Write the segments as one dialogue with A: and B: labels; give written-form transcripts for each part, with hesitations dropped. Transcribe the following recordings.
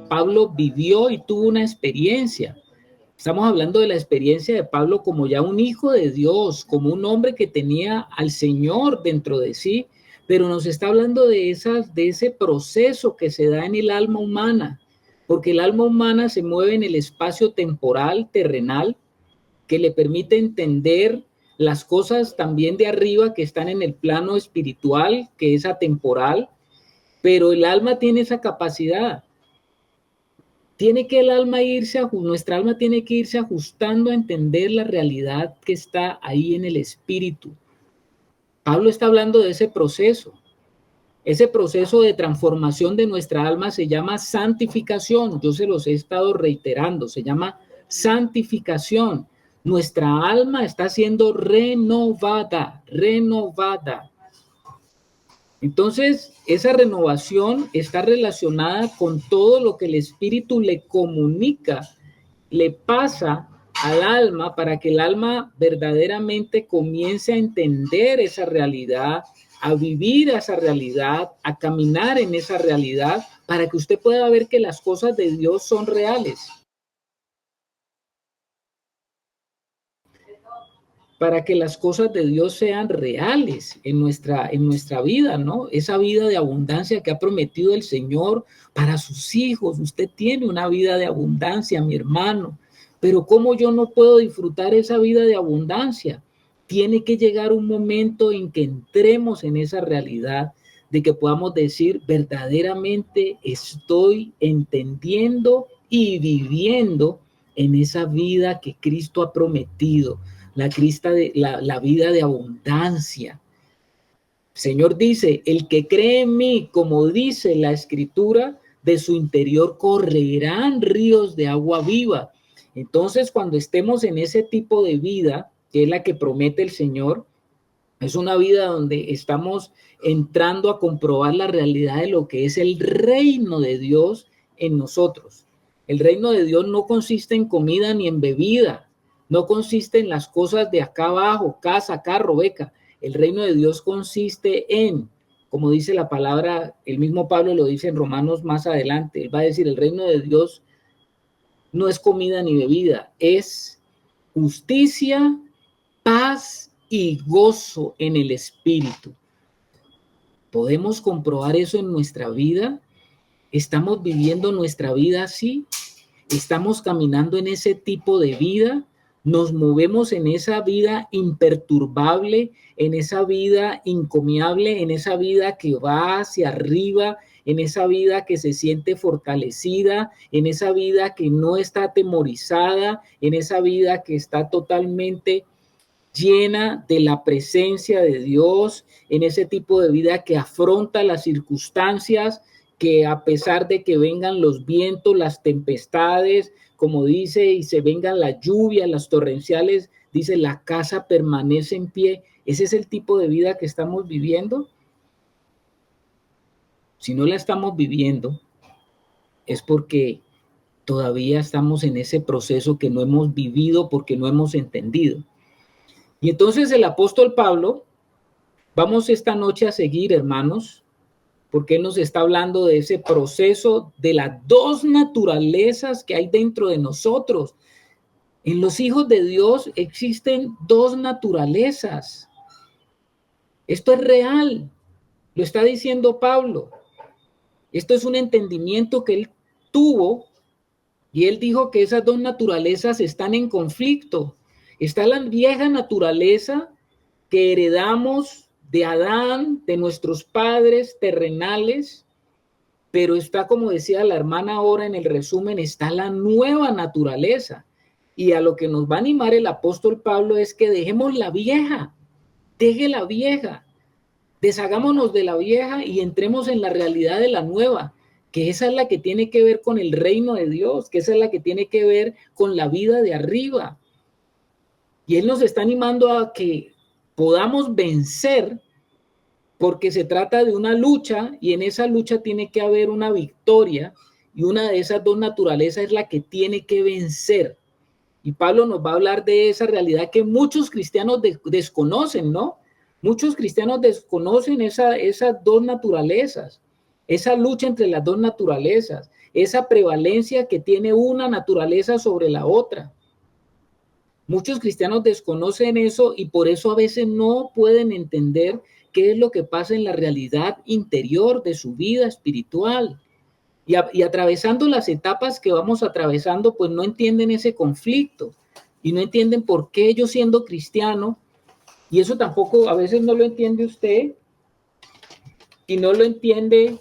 A: Pablo vivió y tuvo una experiencia. Estamos hablando de la experiencia de Pablo como ya un hijo de Dios, como un hombre que tenía al Señor dentro de sí, pero nos está hablando de ese proceso que se da en el alma humana, porque el alma humana se mueve en el espacio temporal, terrenal, que le permite entender las cosas también de arriba que están en el plano espiritual, que es atemporal, pero el alma tiene esa capacidad. Nuestra alma tiene que irse ajustando a entender la realidad que está ahí en el espíritu. Pablo está hablando de ese proceso. Ese proceso de transformación de nuestra alma se llama santificación. Yo se los he estado reiterando, se llama santificación. Nuestra alma está siendo renovada. Entonces, esa renovación está relacionada con todo lo que el Espíritu le comunica, le pasa al alma para que el alma verdaderamente comience a entender esa realidad, a vivir esa realidad, a caminar en esa realidad, para que usted pueda ver que las cosas de Dios son reales. Para que las cosas de Dios sean reales en nuestra vida, ¿no? Esa vida de abundancia que ha prometido el Señor para sus hijos. Usted tiene una vida de abundancia, mi hermano, pero ¿cómo yo no puedo disfrutar esa vida de abundancia? Tiene que llegar un momento en que entremos en esa realidad de que podamos decir verdaderamente estoy entendiendo y viviendo en esa vida que Cristo ha prometido. La vida de abundancia. El Señor dice, el que cree en mí, como dice la Escritura, de su interior correrán ríos de agua viva. Entonces, cuando estemos en ese tipo de vida, que es la que promete el Señor, es una vida donde estamos entrando a comprobar la realidad de lo que es el reino de Dios en nosotros. El reino de Dios no consiste en comida ni en bebida, no consiste en las cosas de acá abajo, casa, carro, beca. El reino de Dios consiste en, como dice la palabra, el mismo Pablo lo dice en Romanos más adelante, él va a decir, el reino de Dios no es comida ni bebida, es justicia, paz y gozo en el espíritu. ¿Podemos comprobar eso en nuestra vida? ¿Estamos viviendo nuestra vida así? ¿Estamos caminando en ese tipo de vida? ¿Nos movemos en esa vida imperturbable, en esa vida encomiable, en esa vida que va hacia arriba, en esa vida que se siente fortalecida, en esa vida que no está atemorizada, en esa vida que está totalmente llena de la presencia de Dios, en ese tipo de vida que afronta las circunstancias, que a pesar de que vengan los vientos, las tempestades, como dice, y se vengan las lluvias, las torrenciales, dice, la casa permanece en pie? ¿Ese es el tipo de vida que estamos viviendo? Si no la estamos viviendo, es porque todavía estamos en ese proceso que no hemos vivido porque no hemos entendido. Y entonces el apóstol Pablo, vamos esta noche a seguir, hermanos, porque él nos está hablando de ese proceso de las dos naturalezas que hay dentro de nosotros. En los hijos de Dios existen dos naturalezas. Esto es real, lo está diciendo Pablo. Esto es un entendimiento que él tuvo y él dijo que esas dos naturalezas están en conflicto. Está la vieja naturaleza que heredamos de Adán, de nuestros padres terrenales, pero está, como decía la hermana ahora en el resumen, está la nueva naturaleza. Y a lo que nos va a animar el apóstol Pablo es que dejemos la vieja, deje la vieja, deshagámonos de la vieja y entremos en la realidad de la nueva, que esa es la que tiene que ver con el reino de Dios, que esa es la que tiene que ver con la vida de arriba. Y él nos está animando a que podamos vencer, porque se trata de una lucha y en esa lucha tiene que haber una victoria y una de esas dos naturalezas es la que tiene que vencer. Y Pablo nos va a hablar de esa realidad que muchos cristianos desconocen, ¿no? Muchos cristianos desconocen esas dos naturalezas, esa lucha entre las dos naturalezas, esa prevalencia que tiene una naturaleza sobre la otra. Muchos cristianos desconocen eso y por eso a veces no pueden entender qué es lo que pasa en la realidad interior de su vida espiritual. Y atravesando las etapas que vamos atravesando, pues no entienden ese conflicto y no entienden por qué yo siendo cristiano, y eso tampoco a veces no lo entiende usted y no lo entiende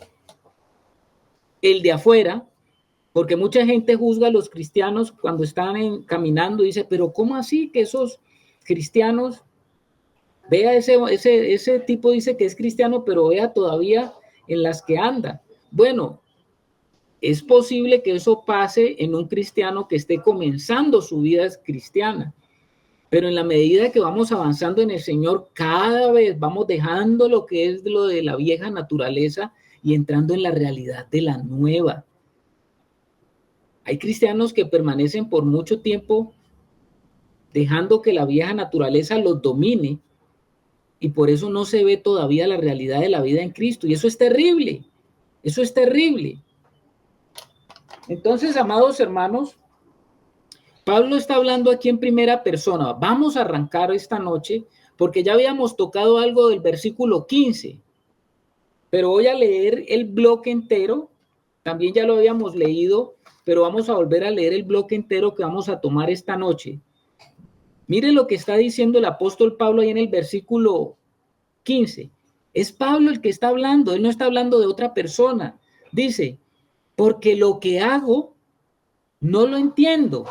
A: el de afuera, porque mucha gente juzga a los cristianos cuando están caminando y dice, pero ¿cómo así que esos cristianos, vea ese tipo dice que es cristiano, pero vea todavía en las que anda? Bueno, es posible que eso pase en un cristiano que esté comenzando su vida cristiana, pero en la medida que vamos avanzando en el Señor, cada vez vamos dejando lo que es lo de la vieja naturaleza y entrando en la realidad de la nueva. Hay cristianos que permanecen por mucho tiempo dejando que la vieja naturaleza los domine y por eso no se ve todavía la realidad de la vida en Cristo. Y eso es terrible, eso es terrible. Entonces, amados hermanos, Pablo está hablando aquí en primera persona. Vamos a arrancar esta noche porque ya habíamos tocado algo del versículo 15, pero voy a leer el bloque entero. También ya lo habíamos leído, pero vamos a volver a leer el bloque entero que vamos a tomar esta noche. Mire lo que está diciendo el apóstol Pablo ahí en el versículo 15. Es Pablo el que está hablando, él no está hablando de otra persona. Dice, porque lo que hago no lo entiendo,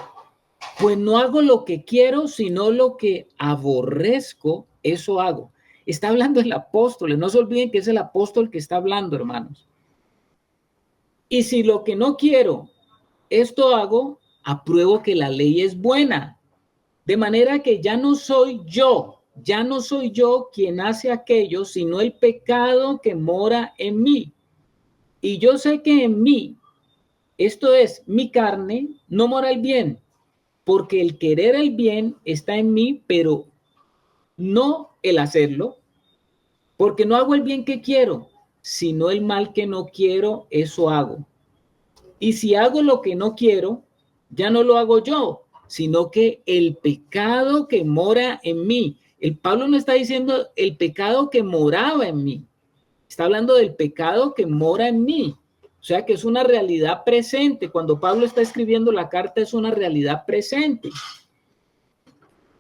A: pues no hago lo que quiero, sino lo que aborrezco, eso hago. Está hablando el apóstol, no se olviden que es el apóstol que está hablando, hermanos. Y si lo que no quiero, esto hago, apruebo que la ley es buena. De manera que ya no soy yo quien hace aquello, sino el pecado que mora en mí. Y yo sé que en mí, esto es mi carne, no mora el bien, porque el querer el bien está en mí, pero no el hacerlo, porque no hago el bien que quiero, sino el mal que no quiero, eso hago. Y si hago lo que no quiero, ya no lo hago yo, sino que el pecado que mora en mí. El Pablo no está diciendo el pecado que moraba en mí, está hablando del pecado que mora en mí. O sea que es una realidad presente. Cuando Pablo está escribiendo la carta es una realidad presente.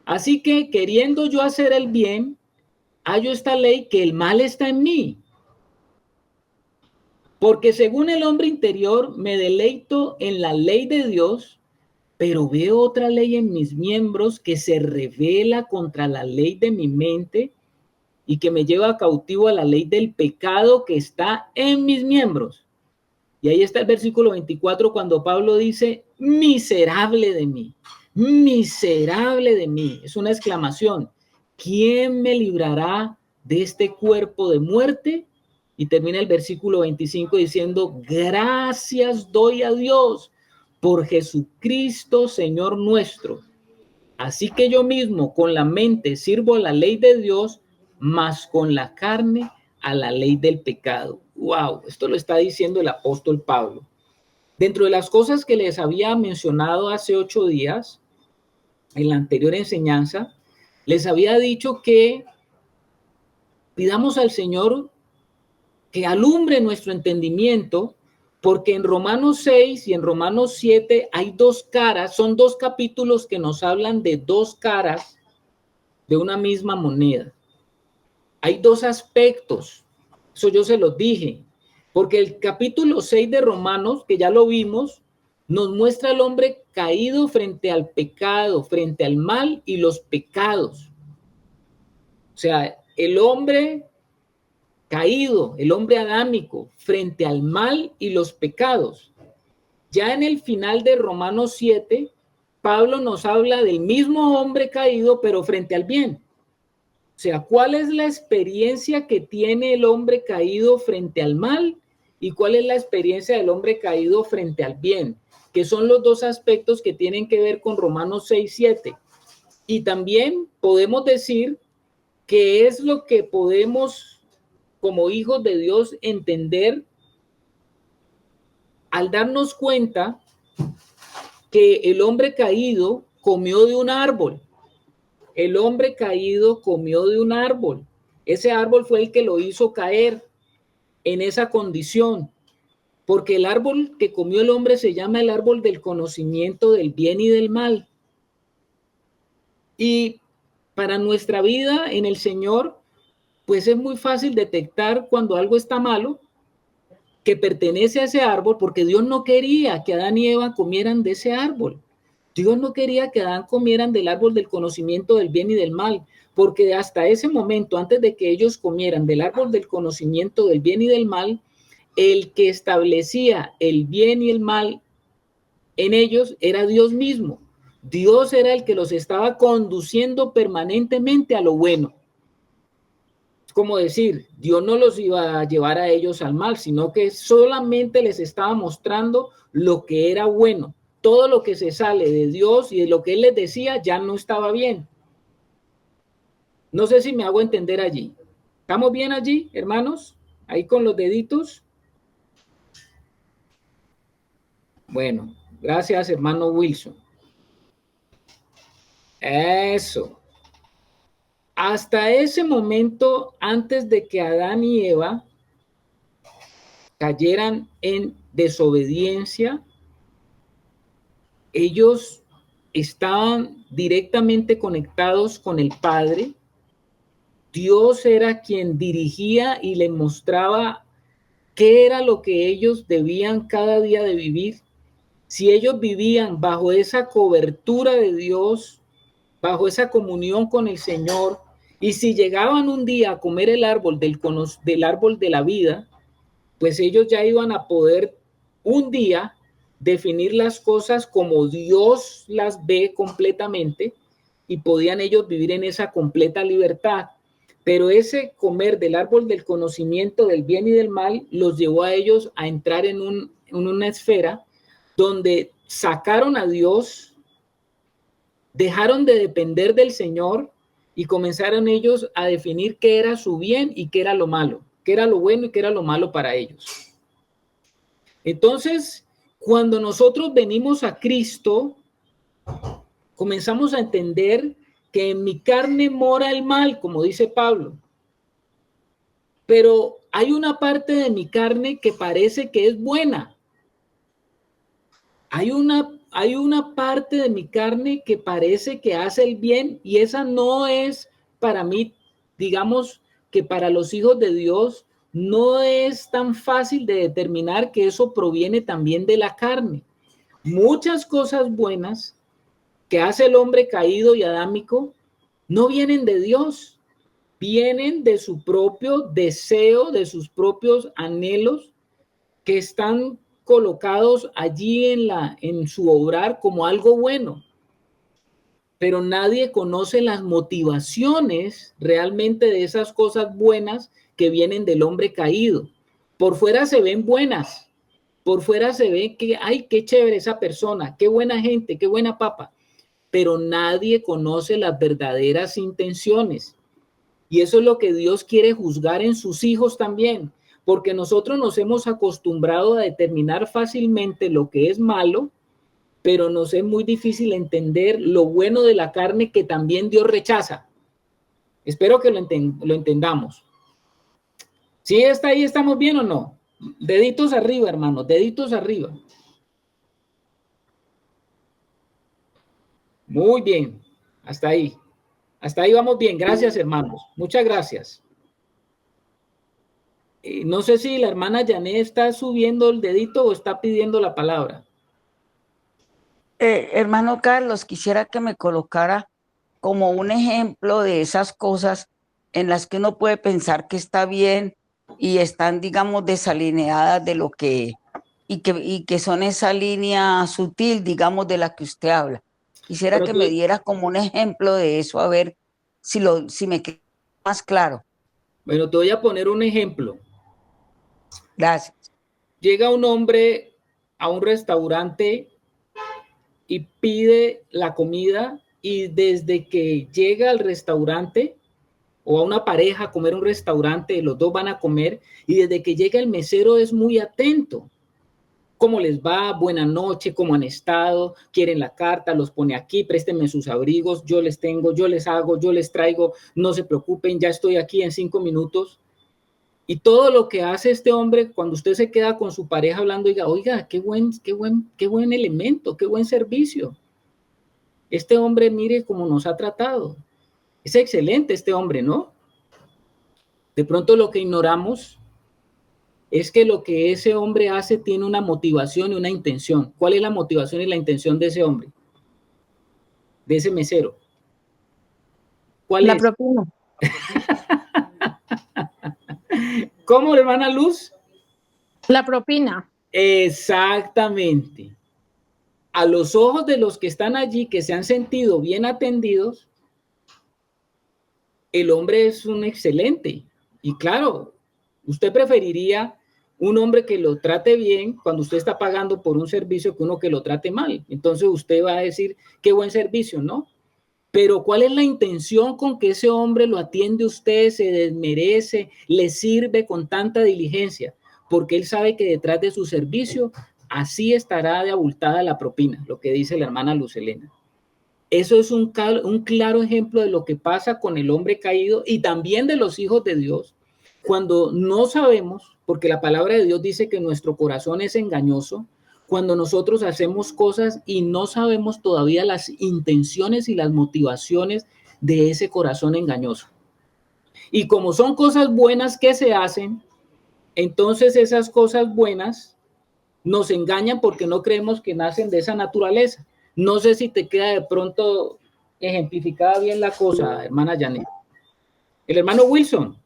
A: Así que queriendo yo hacer el bien, hallo esta ley que el mal está en mí. Porque según el hombre interior me deleito en la ley de Dios, pero veo otra ley en mis miembros que se revela contra la ley de mi mente y que me lleva cautivo a la ley del pecado que está en mis miembros. Y ahí está el versículo 24 cuando Pablo dice, miserable de mí, miserable de mí. Es una exclamación. ¿Quién me librará de este cuerpo de muerte? Y termina el versículo 25 diciendo, gracias doy a Dios por Jesucristo, Señor nuestro. Así que yo mismo con la mente sirvo a la ley de Dios, mas con la carne a la ley del pecado. Wow, esto lo está diciendo el apóstol Pablo. Dentro de las cosas que les había mencionado hace 8 días, en la anterior enseñanza, les había dicho que pidamos al Señor que alumbre nuestro entendimiento, porque en Romanos 6 y en Romanos 7 hay dos caras, son dos capítulos que nos hablan de dos caras de una misma moneda. Hay dos aspectos, eso yo se los dije, porque el capítulo 6 de Romanos, que ya lo vimos, nos muestra al hombre caído frente al pecado, frente al mal y los pecados. O sea, el hombre caído, el hombre adámico, frente al mal y los pecados. Ya en el final de Romanos 7, Pablo nos habla del mismo hombre caído, pero frente al bien. O sea, ¿cuál es la experiencia que tiene el hombre caído frente al mal? ¿Y cuál es la experiencia del hombre caído frente al bien? Que son los dos aspectos que tienen que ver con Romanos 6, 7. Y también podemos decir ¿qué es lo que podemos como hijos de Dios entender al darnos cuenta que el hombre caído comió de un árbol? El hombre caído comió de un árbol. Ese árbol fue el que lo hizo caer en esa condición, porque el árbol que comió el hombre se llama el árbol del conocimiento del bien y del mal. Y para nuestra vida en el Señor, pues es muy fácil detectar cuando algo está malo, que pertenece a ese árbol, porque Dios no quería que Adán y Eva comieran de ese árbol. Dios no quería que Adán comieran del árbol del conocimiento del bien y del mal, porque hasta ese momento, antes de que ellos comieran del árbol del conocimiento del bien y del mal, el que establecía el bien y el mal en ellos era Dios mismo. Dios era el que los estaba conduciendo permanentemente a lo bueno. Es como decir, Dios no los iba a llevar a ellos al mal, sino que solamente les estaba mostrando lo que era bueno. Todo lo que se sale de Dios y de lo que Él les decía ya no estaba bien. No sé si me hago entender allí. ¿Estamos bien allí, hermanos? Ahí con los deditos. Bueno, gracias, hermano Wilson. Eso. Hasta ese momento, antes de que Adán y Eva cayeran en desobediencia, ellos estaban directamente conectados con el Padre. Dios era quien dirigía y les mostraba qué era lo que ellos debían cada día de vivir. Si ellos vivían bajo esa cobertura de Dios, bajo esa comunión con el Señor, y si llegaban un día a comer el árbol del árbol de la vida, pues ellos ya iban a poder un día definir las cosas como Dios las ve completamente y podían ellos vivir en esa completa libertad. Pero ese comer del árbol del conocimiento del bien y del mal los llevó a ellos a entrar en una esfera donde sacaron a Dios, dejaron de depender del Señor y comenzaron ellos a definir qué era su bien y qué era lo malo, qué era lo bueno y qué era lo malo para ellos. Entonces, cuando nosotros venimos a Cristo, comenzamos a entender que en mi carne mora el mal, como dice Pablo. Pero hay una parte de mi carne que parece que es buena. Hay una parte de mi carne que parece que hace el bien y esa no es para mí, digamos que para los hijos de Dios, no es tan fácil de determinar que eso proviene también de la carne. Muchas cosas buenas que hace el hombre caído y adámico no vienen de Dios, vienen de su propio deseo, de sus propios anhelos que están colocados allí en su obrar como algo bueno. Pero nadie conoce las motivaciones realmente de esas cosas buenas que vienen del hombre caído. Por fuera se ven buenas, por fuera se ve que, ay, qué chévere esa persona, qué buena gente, qué buena papa, pero nadie conoce las verdaderas intenciones. Y eso es lo que Dios quiere juzgar en sus hijos también, porque nosotros nos hemos acostumbrado a determinar fácilmente lo que es malo, pero nos es muy difícil entender lo bueno de la carne que también Dios rechaza. Espero que lo entendamos. ¿Sí está ahí, estamos bien o no? Deditos arriba, hermanos, deditos arriba. Muy bien, hasta ahí. Hasta ahí vamos bien. Gracias, hermanos. Muchas gracias. No sé si la hermana Janet está subiendo el dedito o está pidiendo la palabra.
B: Hermano Carlos, quisiera que me colocara como un ejemplo de esas cosas en las que uno puede pensar que está bien y están, digamos, desalineadas de lo y que son esa línea sutil, digamos, de la que usted habla. Quisiera
A: Pero
B: que
A: tú,
B: me diera como un ejemplo de eso, a ver si me queda más claro.
A: bueno, te voy a poner un ejemplo.
B: Gracias.
A: Llega un hombre a un restaurante y pide la comida y desde que llega al restaurante o a una pareja a comer a un restaurante, los dos van a comer y desde que llega el mesero es muy atento. ¿Cómo les va? Buenas noches, ¿cómo han estado? ¿Quieren la carta? Los pone aquí, préstenme sus abrigos, yo les tengo, yo les hago, yo les traigo, no se preocupen, ya estoy aquí en 5 minutos. Y todo lo que hace este hombre cuando usted se queda con su pareja hablando, oiga, qué buen elemento, qué buen servicio. Este hombre, mire cómo nos ha tratado. Es excelente este hombre, ¿no? De pronto lo que ignoramos es que lo que ese hombre hace tiene una motivación y una intención. ¿Cuál es la motivación y la intención de ese hombre? De ese mesero. ¿Cuál es?
C: propina.
A: ¿Cómo, hermana Luz?
C: La propina.
A: Exactamente. A los ojos de los que están allí, que se han sentido bien atendidos, el hombre es un excelente. Y claro, usted preferiría un hombre que lo trate bien cuando usted está pagando por un servicio que uno que lo trate mal. Entonces usted va a decir, qué buen servicio, ¿no? Pero ¿cuál es la intención con que ese hombre lo atiende a usted, se desmerece, le sirve con tanta diligencia? Porque él sabe que detrás de su servicio así estará de abultada la propina, lo que dice la hermana Luz Helena. Eso es un claro ejemplo de lo que pasa con el hombre caído y también de los hijos de Dios, cuando no sabemos, porque la palabra de Dios dice que nuestro corazón es engañoso, cuando nosotros hacemos cosas y no sabemos todavía las intenciones y las motivaciones de ese corazón engañoso. Y como son cosas buenas que se hacen, entonces esas cosas buenas nos engañan porque no creemos que nacen de esa naturaleza. No sé si te queda de pronto ejemplificada bien la cosa, hermana Janet. El hermano Wilson.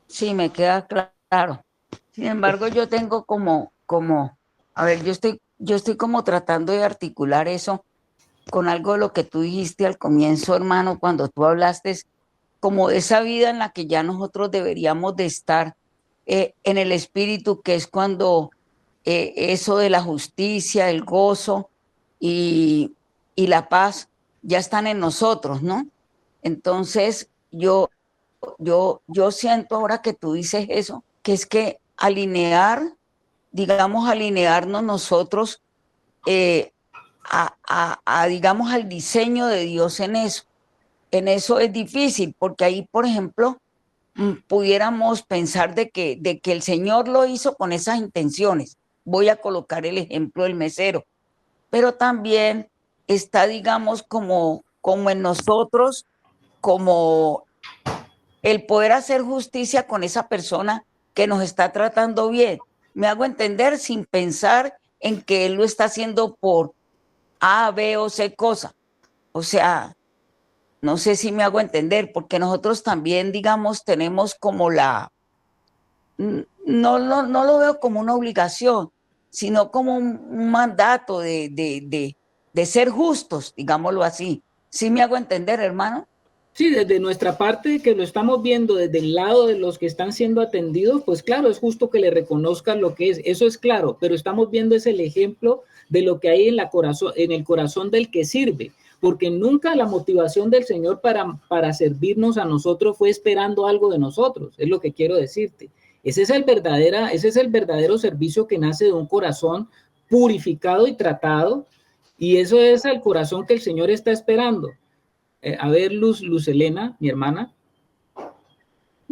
B: Sí, me queda claro. Sin embargo, yo tengo a ver, yo estoy como tratando de articular eso con algo de lo que tú dijiste al comienzo, hermano, cuando tú hablaste como de esa vida en la que ya nosotros deberíamos de estar en el espíritu, que es cuando eso de la justicia, el gozo y la paz ya están en nosotros, ¿no? Entonces, yo siento ahora que tú dices eso, que es que alinearnos nosotros digamos, al diseño de Dios en eso. En eso es difícil, porque ahí, por ejemplo, pudiéramos pensar de que el Señor lo hizo con esas intenciones. Voy a colocar el ejemplo del mesero, pero también está, digamos, como en nosotros, como el poder hacer justicia con esa persona que nos está tratando bien. Me hago entender sin pensar en que él lo está haciendo por A, B o C cosa. O sea, no sé si me hago entender, porque nosotros también, digamos, tenemos como no lo veo como una obligación, sino como un mandato de ser justos, digámoslo así. ¿Sí me hago entender, hermano?
A: Sí, desde nuestra parte que lo estamos viendo desde el lado de los que están siendo atendidos, pues claro, es justo que le reconozcan lo que es, eso es claro, pero estamos viendo es el ejemplo de lo que hay en el corazón del que sirve, porque nunca la motivación del Señor para servirnos a nosotros fue esperando algo de nosotros, es lo que quiero decirte. Ese es el verdadero servicio que nace de un corazón purificado y tratado, y eso es el corazón que el Señor está esperando. A ver, Luz Helena, mi hermana.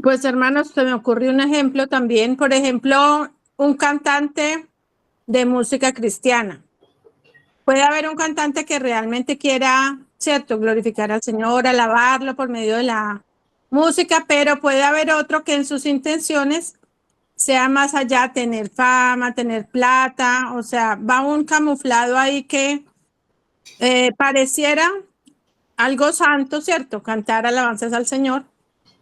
C: Pues hermanos, se me ocurrió un ejemplo también, por ejemplo, un cantante de música cristiana. Puede haber un cantante que realmente quiera, ¿cierto?, glorificar al Señor, alabarlo por medio de la música, pero puede haber otro que en sus intenciones sea más allá tener fama, tener plata, o sea, va un camuflado ahí que pareciera algo santo, ¿cierto? Cantar alabanzas al Señor,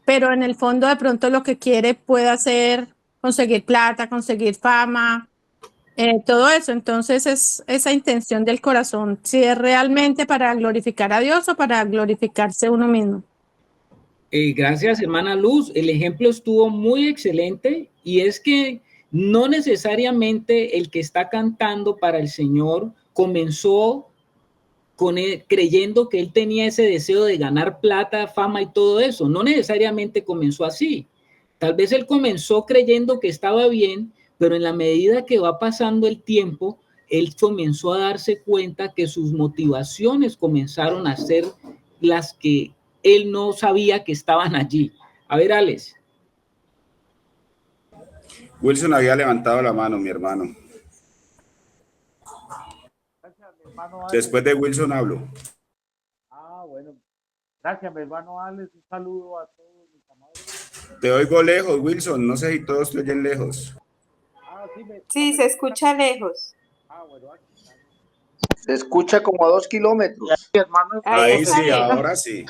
C: pero en el fondo de pronto lo que quiere puede ser conseguir plata, conseguir fama, todo eso. Entonces es esa intención del corazón, si es realmente para glorificar a Dios o para glorificarse uno mismo.
A: Gracias, hermana Luz. El ejemplo estuvo muy excelente y es que no necesariamente el que está cantando para el Señor comenzó creyendo que él tenía ese deseo de ganar plata, fama y todo eso. No necesariamente comenzó así. Tal vez él comenzó creyendo que estaba bien, pero en la medida que va pasando el tiempo, él comenzó a darse cuenta que sus motivaciones comenzaron a ser las que él no sabía que estaban allí. A ver, Alex.
D: Wilson había levantado la mano, mi hermano.
E: Gracias, mi hermano Alex.
D: Después de Wilson hablo.
E: Bueno. Gracias, mi hermano Alex. Un saludo a todos mis amados.
D: Te oigo lejos, Wilson. No sé si todos te oyen lejos.
F: Sí, se escucha lejos.
E: Bueno.
G: Se escucha como a 2 kilómetros.
E: Sí, hermano.
D: Ahí sí,
F: bien.
D: ahora sí.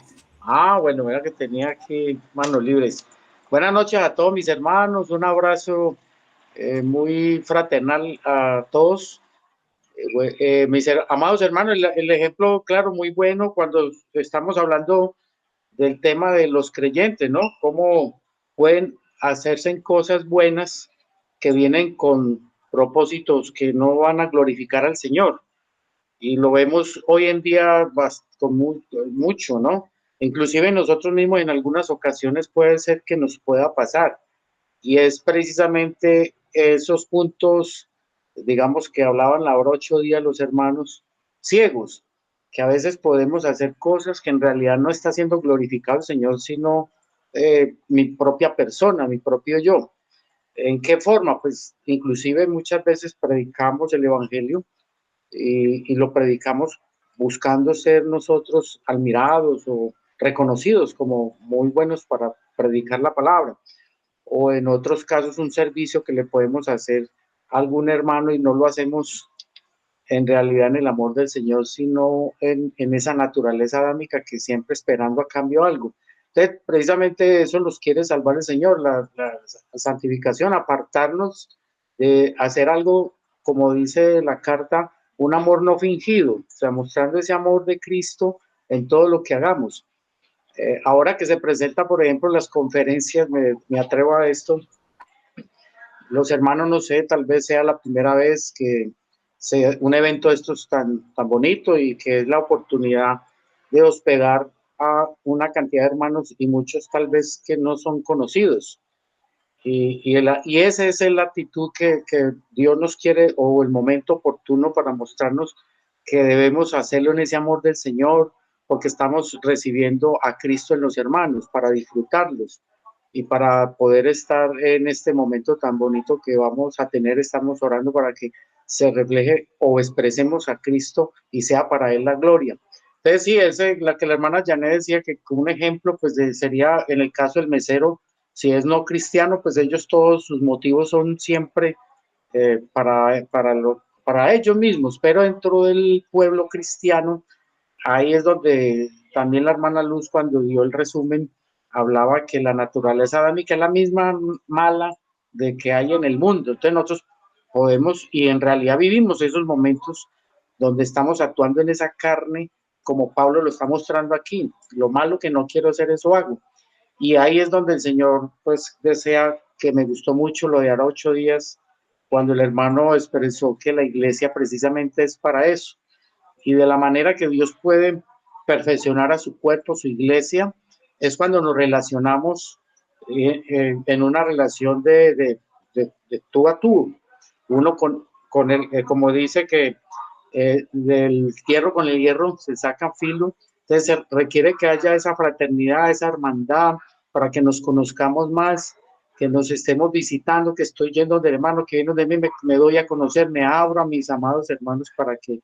E: Bueno, era que tenía aquí manos libres. Buenas noches a todos mis hermanos. Un abrazo muy fraternal a todos. Mis amados hermanos, el ejemplo, claro, muy bueno cuando estamos hablando del tema de los creyentes, ¿no? Cómo pueden hacerse en cosas buenas que vienen con propósitos que no van a glorificar al Señor. Y lo vemos hoy en día con mucho, ¿no? Inclusive nosotros mismos en algunas ocasiones puede ser que nos pueda pasar. Y es precisamente esos puntos, digamos, que hablaban la hora 8 días los hermanos ciegos, que a veces podemos hacer cosas que en realidad no está siendo glorificado el Señor, sino mi propia persona, mi propio yo. ¿En qué forma? Pues inclusive muchas veces predicamos el Evangelio y lo predicamos buscando ser nosotros admirados o reconocidos como muy buenos para predicar la palabra, o en otros casos un servicio que le podemos hacer a algún hermano y no lo hacemos en realidad en el amor del Señor, sino en esa naturaleza adámica que siempre esperando a cambio algo. Entonces, precisamente eso nos quiere salvar el Señor, la santificación, apartarnos de hacer algo, como dice la carta, un amor no fingido, o sea, mostrando ese amor de Cristo en todo lo que hagamos. Ahora que se presenta, por ejemplo, las conferencias, me atrevo a esto, los hermanos, no sé, tal vez sea la primera vez que un evento de estos tan bonito y que es la oportunidad de hospedar a una cantidad de hermanos y muchos tal vez que no son conocidos. Y esa es la actitud que Dios nos quiere, o el momento oportuno para mostrarnos que debemos hacerlo en ese amor del Señor, porque estamos recibiendo a Cristo en los hermanos para disfrutarlos y para poder estar en este momento tan bonito que vamos a tener. Estamos orando para que se refleje o expresemos a Cristo y sea para Él la gloria. Entonces sí, es la que la hermana Janet decía, que un ejemplo pues sería en el caso del mesero. Si es no cristiano, pues ellos todos sus motivos son siempre para ellos mismos, pero dentro del pueblo cristiano, ahí es donde también la hermana Luz, cuando dio el resumen, hablaba que la naturaleza adámica es la misma mala de que hay en el mundo. Entonces nosotros podemos, y en realidad vivimos esos momentos donde estamos actuando en esa carne, como Pablo lo está mostrando aquí. Lo malo que no quiero hacer, eso hago. Y ahí es donde el Señor pues desea, que me gustó mucho lo de ahora 8 días, cuando el hermano expresó que la iglesia precisamente es para eso. Y de la manera que Dios puede perfeccionar a su cuerpo, su iglesia, es cuando nos relacionamos en una relación de tú a tú, uno con el, como dice que del hierro con el hierro se saca filo. Entonces se requiere que haya esa fraternidad, esa hermandad, para que nos conozcamos más, que nos estemos visitando, que estoy yendo del hermano, que viene de mí, me doy a conocer, me abro a mis amados hermanos para que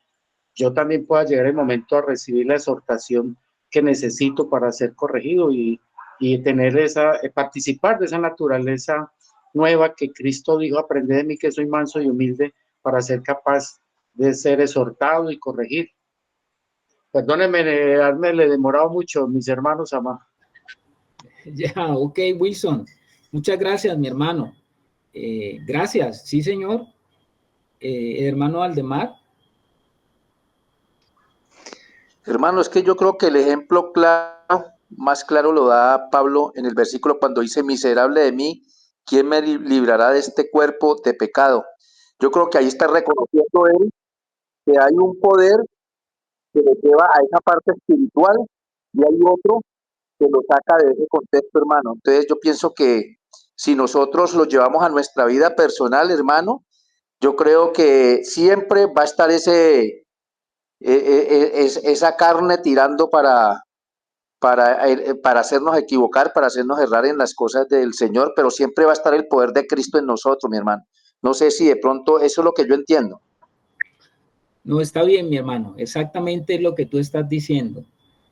E: yo también pueda llegar el momento a recibir la exhortación que necesito para ser corregido y tener participar de esa naturaleza nueva que Cristo dijo: aprended de mí que soy manso y humilde, para ser capaz de ser exhortado y corregir. Perdónenme, le he demorado mucho, mis hermanos amados.
A: Ya, ok, Wilson. Muchas gracias, mi hermano. Gracias, sí, señor. Hermano Aldemar.
G: Hermano, es que yo creo que el ejemplo más claro lo da Pablo en el versículo cuando dice: miserable de mí, ¿quién me librará de este cuerpo de pecado? Yo creo que ahí está reconociendo él que hay un poder que lo lleva a esa parte espiritual y hay otro que lo saca de ese contexto, hermano. Entonces yo pienso que si nosotros lo llevamos a nuestra vida personal, hermano, yo creo que siempre va a estar esa carne tirando para hacernos equivocar, para hacernos errar en las cosas del Señor, pero siempre va a estar el poder de Cristo en nosotros, mi hermano. No sé si de pronto eso es lo que yo entiendo.
A: No, está bien, mi hermano, exactamente lo que tú estás diciendo.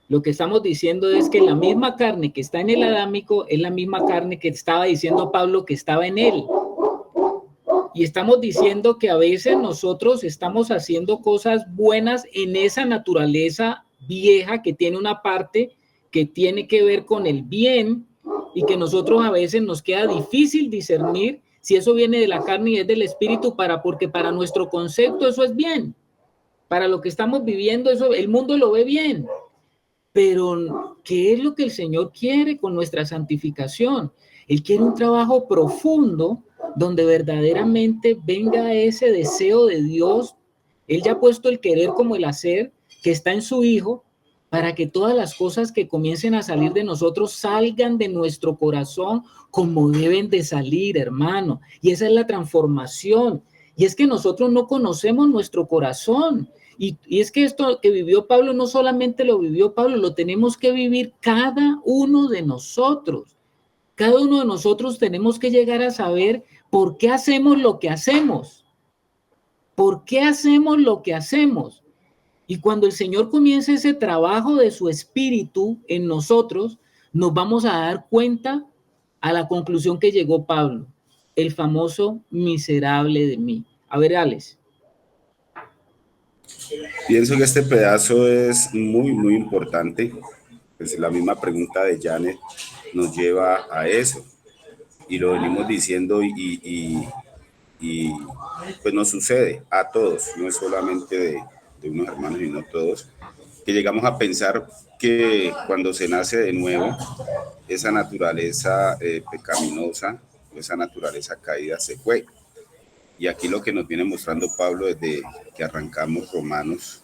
A: Lo que estamos diciendo es que la misma carne que está en el adámico es la misma carne que estaba diciendo Pablo que estaba en él. Y estamos diciendo que a veces nosotros estamos haciendo cosas buenas en esa naturaleza vieja que tiene una parte que tiene que ver con el bien y que nosotros a veces nos queda difícil discernir si eso viene de la carne y es del espíritu, porque para nuestro concepto eso es bien. Para lo que estamos viviendo, eso el mundo lo ve bien. Pero, ¿qué es lo que el Señor quiere con nuestra santificación? Él quiere un trabajo profundo donde verdaderamente venga ese deseo de Dios. Él ya ha puesto el querer como el hacer que está en su Hijo para que todas las cosas que comiencen a salir de nosotros salgan de nuestro corazón como deben de salir, hermano. Y esa es la transformación. Y es que nosotros no conocemos nuestro corazón. Y es que esto que vivió Pablo no solamente lo vivió Pablo, lo tenemos que vivir cada uno de nosotros. Cada uno de nosotros tenemos que llegar a saber por qué hacemos lo que hacemos. ¿Por qué hacemos lo que hacemos? Y cuando el Señor comience ese trabajo de su espíritu en nosotros, nos vamos a dar cuenta a la conclusión que llegó Pablo, el famoso miserable de mí. A ver, Alex.
D: Pienso que este pedazo es muy, muy importante. Pues la misma pregunta de Janet nos lleva a eso. Y lo venimos diciendo y pues nos sucede a todos, no es solamente de unos hermanos, sino todos, que llegamos a pensar que cuando se nace de nuevo, esa naturaleza pecaminosa, esa naturaleza caída se fue. Y aquí lo que nos viene mostrando Pablo desde que arrancamos Romanos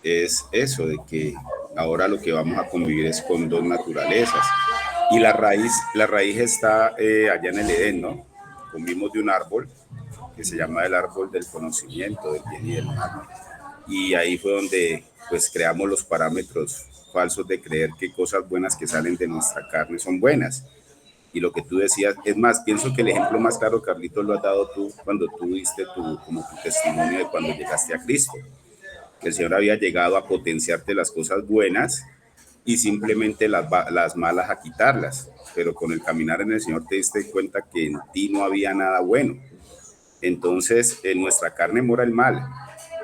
D: es eso, de que ahora lo que vamos a convivir es con dos naturalezas. Y la raíz está allá en el Edén, ¿no? Comimos de un árbol que se llama el árbol del conocimiento del bien y del mal. Y ahí fue donde pues creamos los parámetros falsos de creer que cosas buenas que salen de nuestra carne son buenas. Y lo que tú decías, es más, pienso que el ejemplo más claro, Carlitos, lo has dado tú cuando tú diste como tu testimonio de cuando llegaste a Cristo. Que el Señor había llegado a potenciarte las cosas buenas y simplemente las malas a quitarlas. Pero con el caminar en el Señor te diste cuenta que en ti no había nada bueno. Entonces, en nuestra carne mora el mal,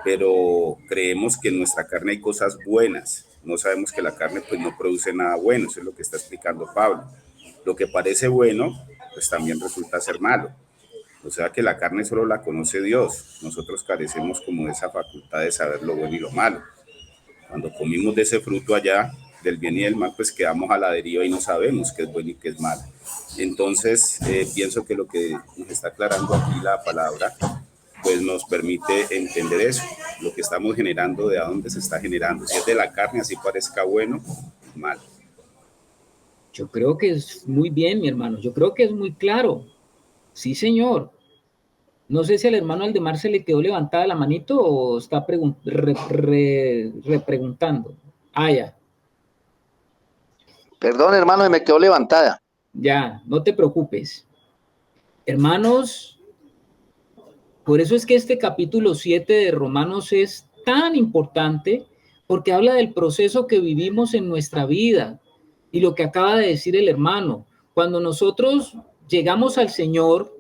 D: pero creemos que en nuestra carne hay cosas buenas. No sabemos que la carne pues no produce nada bueno, eso es lo que está explicando Pablo. Lo que parece bueno, pues también resulta ser malo. O sea que la carne solo la conoce Dios. Nosotros carecemos como de esa facultad de saber lo bueno y lo malo. Cuando comimos de ese fruto allá, del bien y del mal, pues quedamos a la deriva y no sabemos qué es bueno y qué es malo. Entonces, pienso que lo que nos está aclarando aquí la palabra, pues nos permite entender eso, lo que estamos generando, de a dónde se está generando. Si es de la carne, así parezca bueno, malo.
A: Yo creo que es muy bien, mi hermano. Yo creo que es muy claro. Sí, señor. No sé si al hermano Aldemar se le quedó levantada la manito o está repreguntando. Ah, ya.
G: Perdón, hermano, me quedó levantada.
A: Ya, no te preocupes. Hermanos, por eso es que este capítulo 7 de Romanos es tan importante, porque habla del proceso que vivimos en nuestra vida. Y lo que acaba de decir el hermano, cuando nosotros llegamos al Señor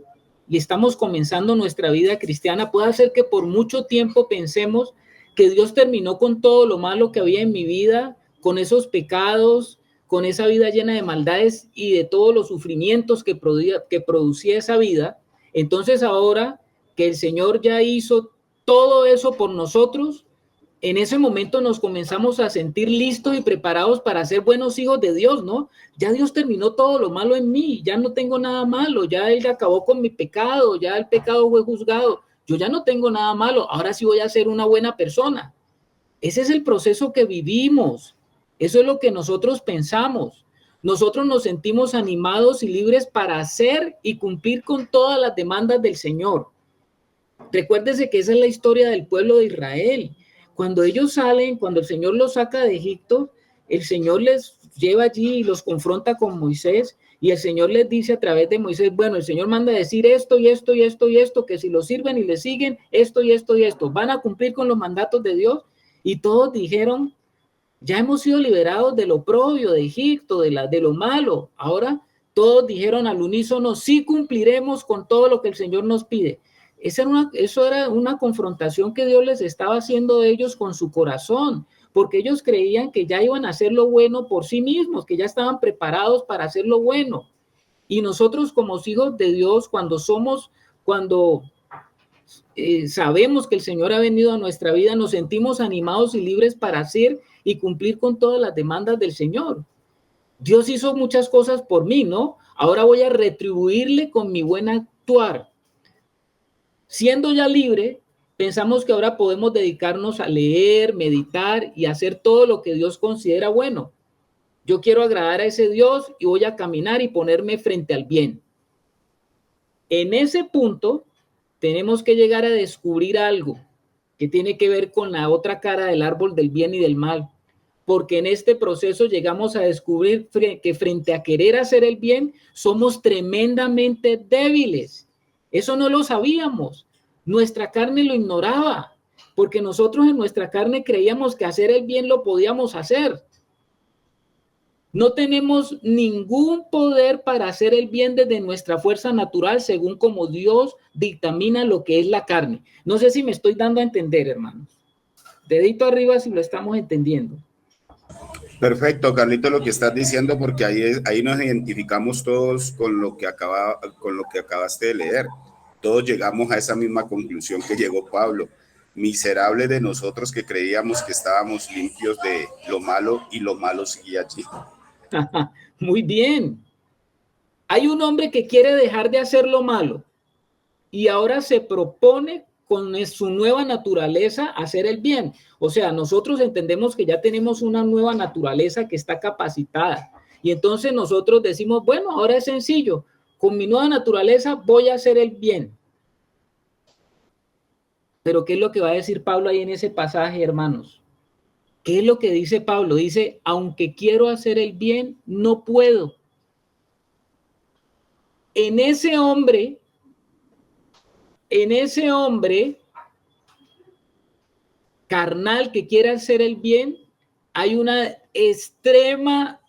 A: y estamos comenzando nuestra vida cristiana, puede ser que por mucho tiempo pensemos que Dios terminó con todo lo malo que había en mi vida, con esos pecados, con esa vida llena de maldades y de todos los sufrimientos que producía esa vida. Entonces ahora que el Señor ya hizo todo eso por nosotros, en ese momento nos comenzamos a sentir listos y preparados para ser buenos hijos de Dios, ¿no? Ya Dios terminó todo lo malo en mí, ya no tengo nada malo, ya Él acabó con mi pecado, ya el pecado fue juzgado, yo ya no tengo nada malo, ahora sí voy a ser una buena persona. Ese es el proceso que vivimos. Eso es lo que nosotros pensamos. Nosotros nos sentimos animados y libres para hacer y cumplir con todas las demandas del Señor. Recuérdese que esa es la historia del pueblo de Israel. Cuando ellos salen, cuando el Señor los saca de Egipto, el Señor les lleva allí y los confronta con Moisés, y el Señor les dice a través de Moisés, bueno, el Señor manda a decir esto y esto y esto y esto, que si lo sirven y le siguen, esto y esto y esto, van a cumplir con los mandatos de Dios. Y todos dijeron, ya hemos sido liberados de lo oprobio de Egipto, de lo malo. Ahora todos dijeron al unísono, sí cumpliremos con todo lo que el Señor nos pide. Eso era una confrontación que Dios les estaba haciendo de ellos con su corazón, porque ellos creían que ya iban a hacer lo bueno por sí mismos, que ya estaban preparados para hacer lo bueno. Y nosotros como hijos de Dios, cuando sabemos que el Señor ha venido a nuestra vida, nos sentimos animados y libres para hacer y cumplir con todas las demandas del Señor. Dios hizo muchas cosas por mí, ¿no? Ahora voy a retribuirle con mi buen actuar. Siendo ya libre, pensamos que ahora podemos dedicarnos a leer, meditar y hacer todo lo que Dios considera bueno. Yo quiero agradar a ese Dios y voy a caminar y ponerme frente al bien. En ese punto, tenemos que llegar a descubrir algo que tiene que ver con la otra cara del árbol del bien y del mal, porque en este proceso llegamos a descubrir que frente a querer hacer el bien, somos tremendamente débiles. Eso no lo sabíamos. Nuestra carne lo ignoraba, porque nosotros en nuestra carne creíamos que hacer el bien lo podíamos hacer. No tenemos ningún poder para hacer el bien desde nuestra fuerza natural, según como Dios dictamina lo que es la carne. No sé si me estoy dando a entender, hermanos. Dedito arriba si lo estamos entendiendo.
D: Perfecto, Carlito, lo que estás diciendo, porque ahí nos identificamos todos con lo que acabaste de leer. Todos llegamos a esa misma conclusión que llegó Pablo. Miserable de nosotros que creíamos que estábamos limpios de lo malo y lo malo seguía allí.
A: Muy bien. Hay un hombre que quiere dejar de hacer lo malo y ahora se propone con su nueva naturaleza hacer el bien. O sea, nosotros entendemos que ya tenemos una nueva naturaleza que está capacitada. Y entonces nosotros decimos, bueno, ahora es sencillo. Con mi nueva naturaleza voy a hacer el bien. Pero ¿qué es lo que va a decir Pablo ahí en ese pasaje, hermanos? ¿Qué es lo que dice Pablo? Dice, aunque quiero hacer el bien, no puedo. En ese hombre carnal que quiere hacer el bien, hay una extrema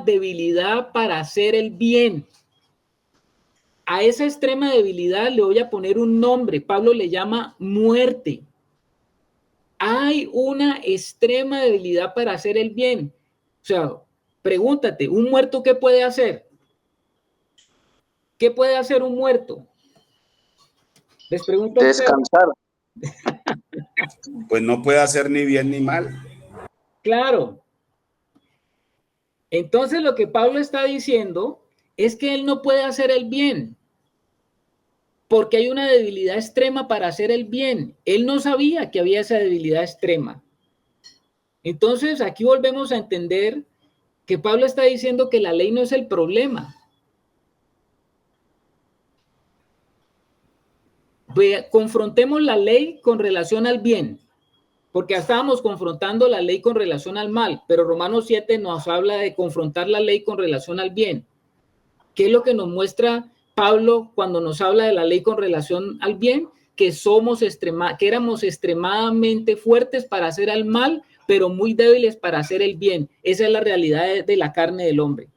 A: debilidad para hacer el bien. A esa extrema debilidad le voy a poner un nombre. Pablo le llama muerte. Hay una extrema debilidad para hacer el bien. O sea, pregúntate, ¿un muerto qué puede hacer? ¿Qué puede hacer un muerto? Les pregunto.
G: Descansar.
D: Pues no puede hacer ni bien ni mal.
A: Claro. Entonces lo que Pablo está diciendo es que él no puede hacer el bien porque hay una debilidad extrema para hacer el bien. Él no sabía que había esa debilidad extrema. Entonces aquí volvemos a entender que Pablo está diciendo que la ley no es el problema. Confrontemos la ley con relación al bien, porque estábamos confrontando la ley con relación al mal, pero Romanos 7 nos habla de confrontar la ley con relación al bien. ¿Qué es lo que nos muestra Pablo cuando nos habla de la ley con relación al bien? Que éramos extremadamente fuertes para hacer el mal, pero muy débiles para hacer el bien. Esa es la realidad de la carne del hombre.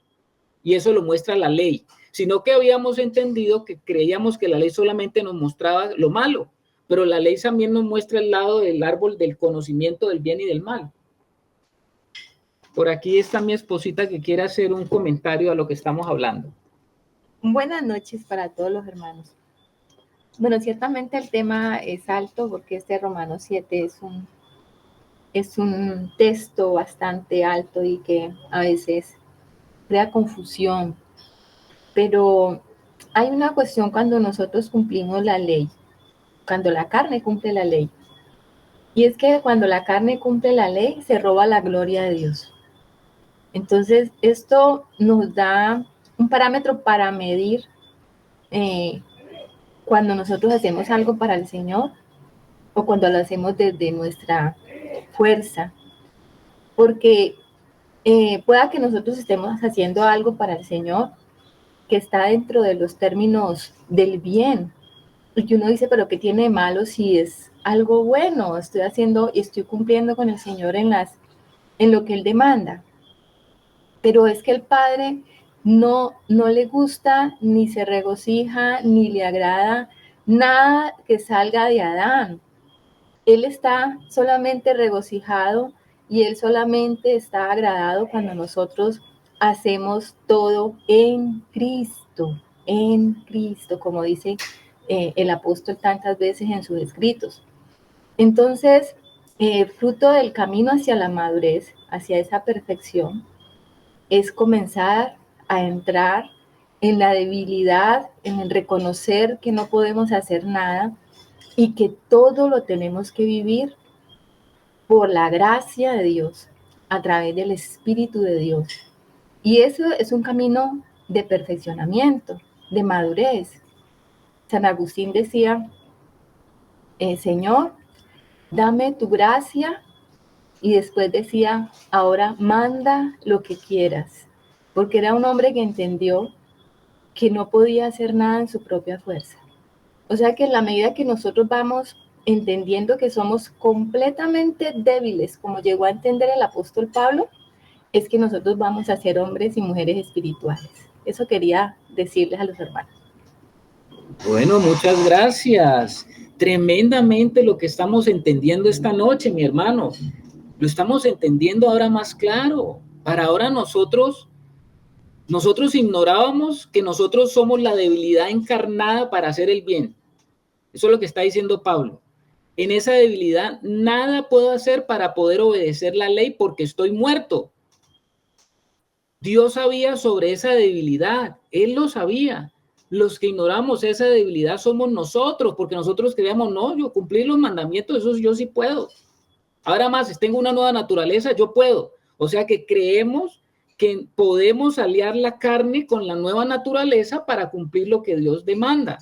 A: Y eso lo muestra la ley. Sino que habíamos entendido que creíamos que la ley solamente nos mostraba lo malo, pero la ley también nos muestra el lado del árbol del conocimiento del bien y del mal. Por aquí está mi esposita que quiere hacer un comentario a lo que estamos hablando.
F: Buenas noches para todos los hermanos. Bueno, ciertamente el tema es alto porque este Romanos 7 es un texto bastante alto y que a veces crea confusión. Pero hay una cuestión cuando nosotros cumplimos la ley, cuando la carne cumple la ley. Y es que cuando la carne cumple la ley, se roba la gloria de Dios. Entonces, esto nos da un parámetro para medir cuando nosotros hacemos algo para el Señor o cuando lo hacemos desde nuestra fuerza. Porque pueda que nosotros estemos haciendo algo para el Señor que está dentro de los términos del bien. Y que uno dice, pero ¿qué tiene de malo si es algo bueno? Estoy haciendo y estoy cumpliendo con el Señor en lo que Él demanda. Pero es que el Padre no le gusta, ni se regocija, ni le agrada nada que salga de Adán. Él está solamente regocijado y Él solamente está agradado cuando nosotros hacemos todo en Cristo, como dice el apóstol tantas veces en sus escritos. Entonces, fruto del camino hacia la madurez, hacia esa perfección, es comenzar a entrar en la debilidad, en el reconocer que no podemos hacer nada y que todo lo tenemos que vivir por la gracia de Dios, a través del Espíritu de Dios. Y eso es un camino de perfeccionamiento, de madurez. San Agustín decía, Señor, dame tu gracia, y después decía, ahora manda lo que quieras, porque era un hombre que entendió que no podía hacer nada en su propia fuerza. O sea que en la medida que nosotros vamos entendiendo que somos completamente débiles, como llegó a entender el apóstol Pablo, es que nosotros vamos a ser hombres y mujeres espirituales. Eso quería decirles a los hermanos.
A: Bueno, muchas gracias. Tremendamente lo que estamos entendiendo esta noche, mi hermano. Lo estamos entendiendo ahora más claro. Para ahora nosotros ignorábamos que nosotros somos la debilidad encarnada para hacer el bien. Eso es lo que está diciendo Pablo. En esa debilidad nada puedo hacer para poder obedecer la ley porque estoy muerto. Dios sabía sobre esa debilidad, Él lo sabía. Los que ignoramos esa debilidad somos nosotros, porque nosotros creíamos, no, yo cumplir los mandamientos, eso yo sí puedo. Ahora más, tengo una nueva naturaleza, yo puedo. O sea que creemos que podemos aliar la carne con la nueva naturaleza para cumplir lo que Dios demanda.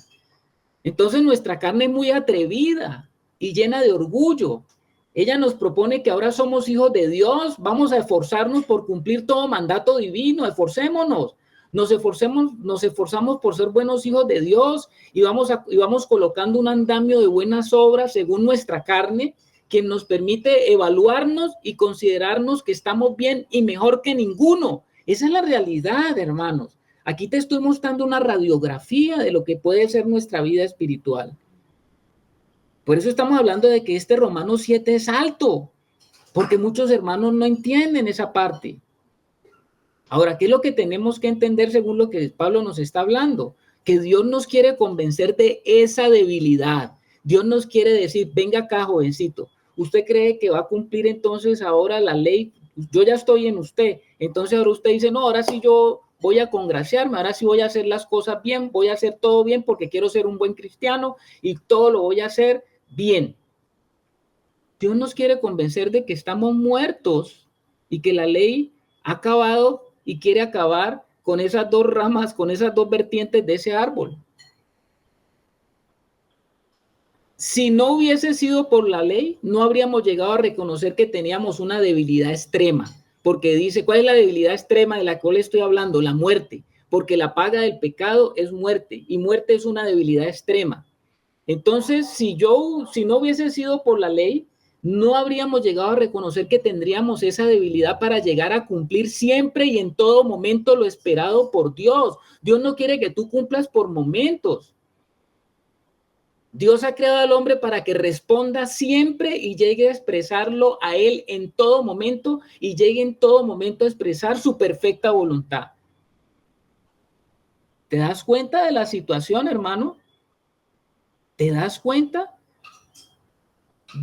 A: Entonces nuestra carne es muy atrevida y llena de orgullo. Ella nos propone que ahora somos hijos de Dios, vamos a esforzarnos por cumplir todo mandato divino, esforcémonos. Nos esforzamos por ser buenos hijos de Dios y vamos colocando un andamio de buenas obras según nuestra carne, que nos permite evaluarnos y considerarnos que estamos bien y mejor que ninguno. Esa es la realidad, hermanos. Aquí te estoy mostrando una radiografía de lo que puede ser nuestra vida espiritual. Por eso estamos hablando de que este Romanos 7 es alto, porque muchos hermanos no entienden esa parte. Ahora, ¿qué es lo que tenemos que entender según lo que Pablo nos está hablando? Que Dios nos quiere convencer de esa debilidad. Dios nos quiere decir, venga acá, jovencito, ¿usted cree que va a cumplir entonces ahora la ley? Yo ya estoy en usted. Entonces ahora usted dice, no, ahora sí yo voy a congraciarme, ahora sí voy a hacer las cosas bien, voy a hacer todo bien porque quiero ser un buen cristiano y todo lo voy a hacer bien. Dios nos quiere convencer de que estamos muertos y que la ley ha acabado y quiere acabar con esas dos ramas, con esas dos vertientes de ese árbol. Si no hubiese sido por la ley, no habríamos llegado a reconocer que teníamos una debilidad extrema, porque dice, ¿cuál es la debilidad extrema de la cual estoy hablando? La muerte, porque la paga del pecado es muerte, y muerte es una debilidad extrema. Entonces, si no hubiese sido por la ley, no habríamos llegado a reconocer que tendríamos esa debilidad para llegar a cumplir siempre y en todo momento lo esperado por Dios. Dios no quiere que tú cumplas por momentos. Dios ha creado al hombre para que responda siempre y llegue a expresarlo a él en todo momento y llegue en todo momento a expresar su perfecta voluntad. ¿Te das cuenta de la situación, hermano? ¿Te das cuenta?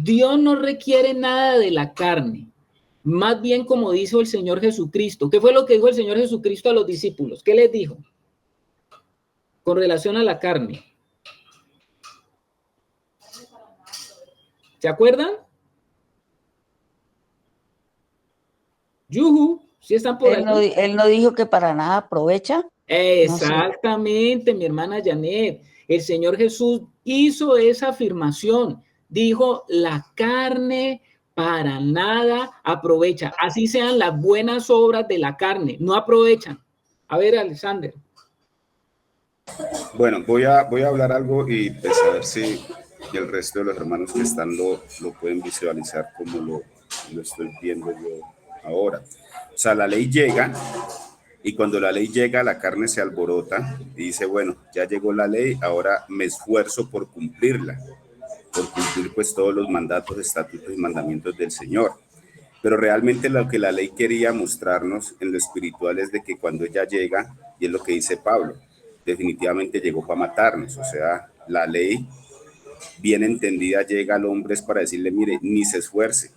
A: Dios no requiere nada de la carne. Más bien, como dijo el Señor Jesucristo. ¿Qué fue lo que dijo el Señor Jesucristo a los discípulos? ¿Qué les dijo? Con relación a la carne. ¿Se acuerdan? Yuhu, ¿sí están por ahí?
B: Él no dijo que para nada aprovecha.
A: Exactamente, mi hermana Janet. El Señor Jesús hizo esa afirmación. Dijo, la carne para nada aprovecha. Así sean las buenas obras de la carne, no aprovechan. A ver, Alexander.
D: Bueno, voy a hablar algo y pues a ver si el resto de los hermanos que están lo pueden visualizar como lo estoy viendo yo ahora. O sea, la ley llega y cuando la ley llega, la carne se alborota y dice, bueno, ya llegó la ley, ahora me esfuerzo por cumplirla, por cumplir pues todos los mandatos, estatutos y mandamientos del Señor. Pero realmente lo que la ley quería mostrarnos en lo espiritual es de que cuando ella llega, y es lo que dice Pablo, definitivamente llegó para matarnos. O sea, la ley bien entendida llega al hombre es para decirle, mire, ni se esfuerce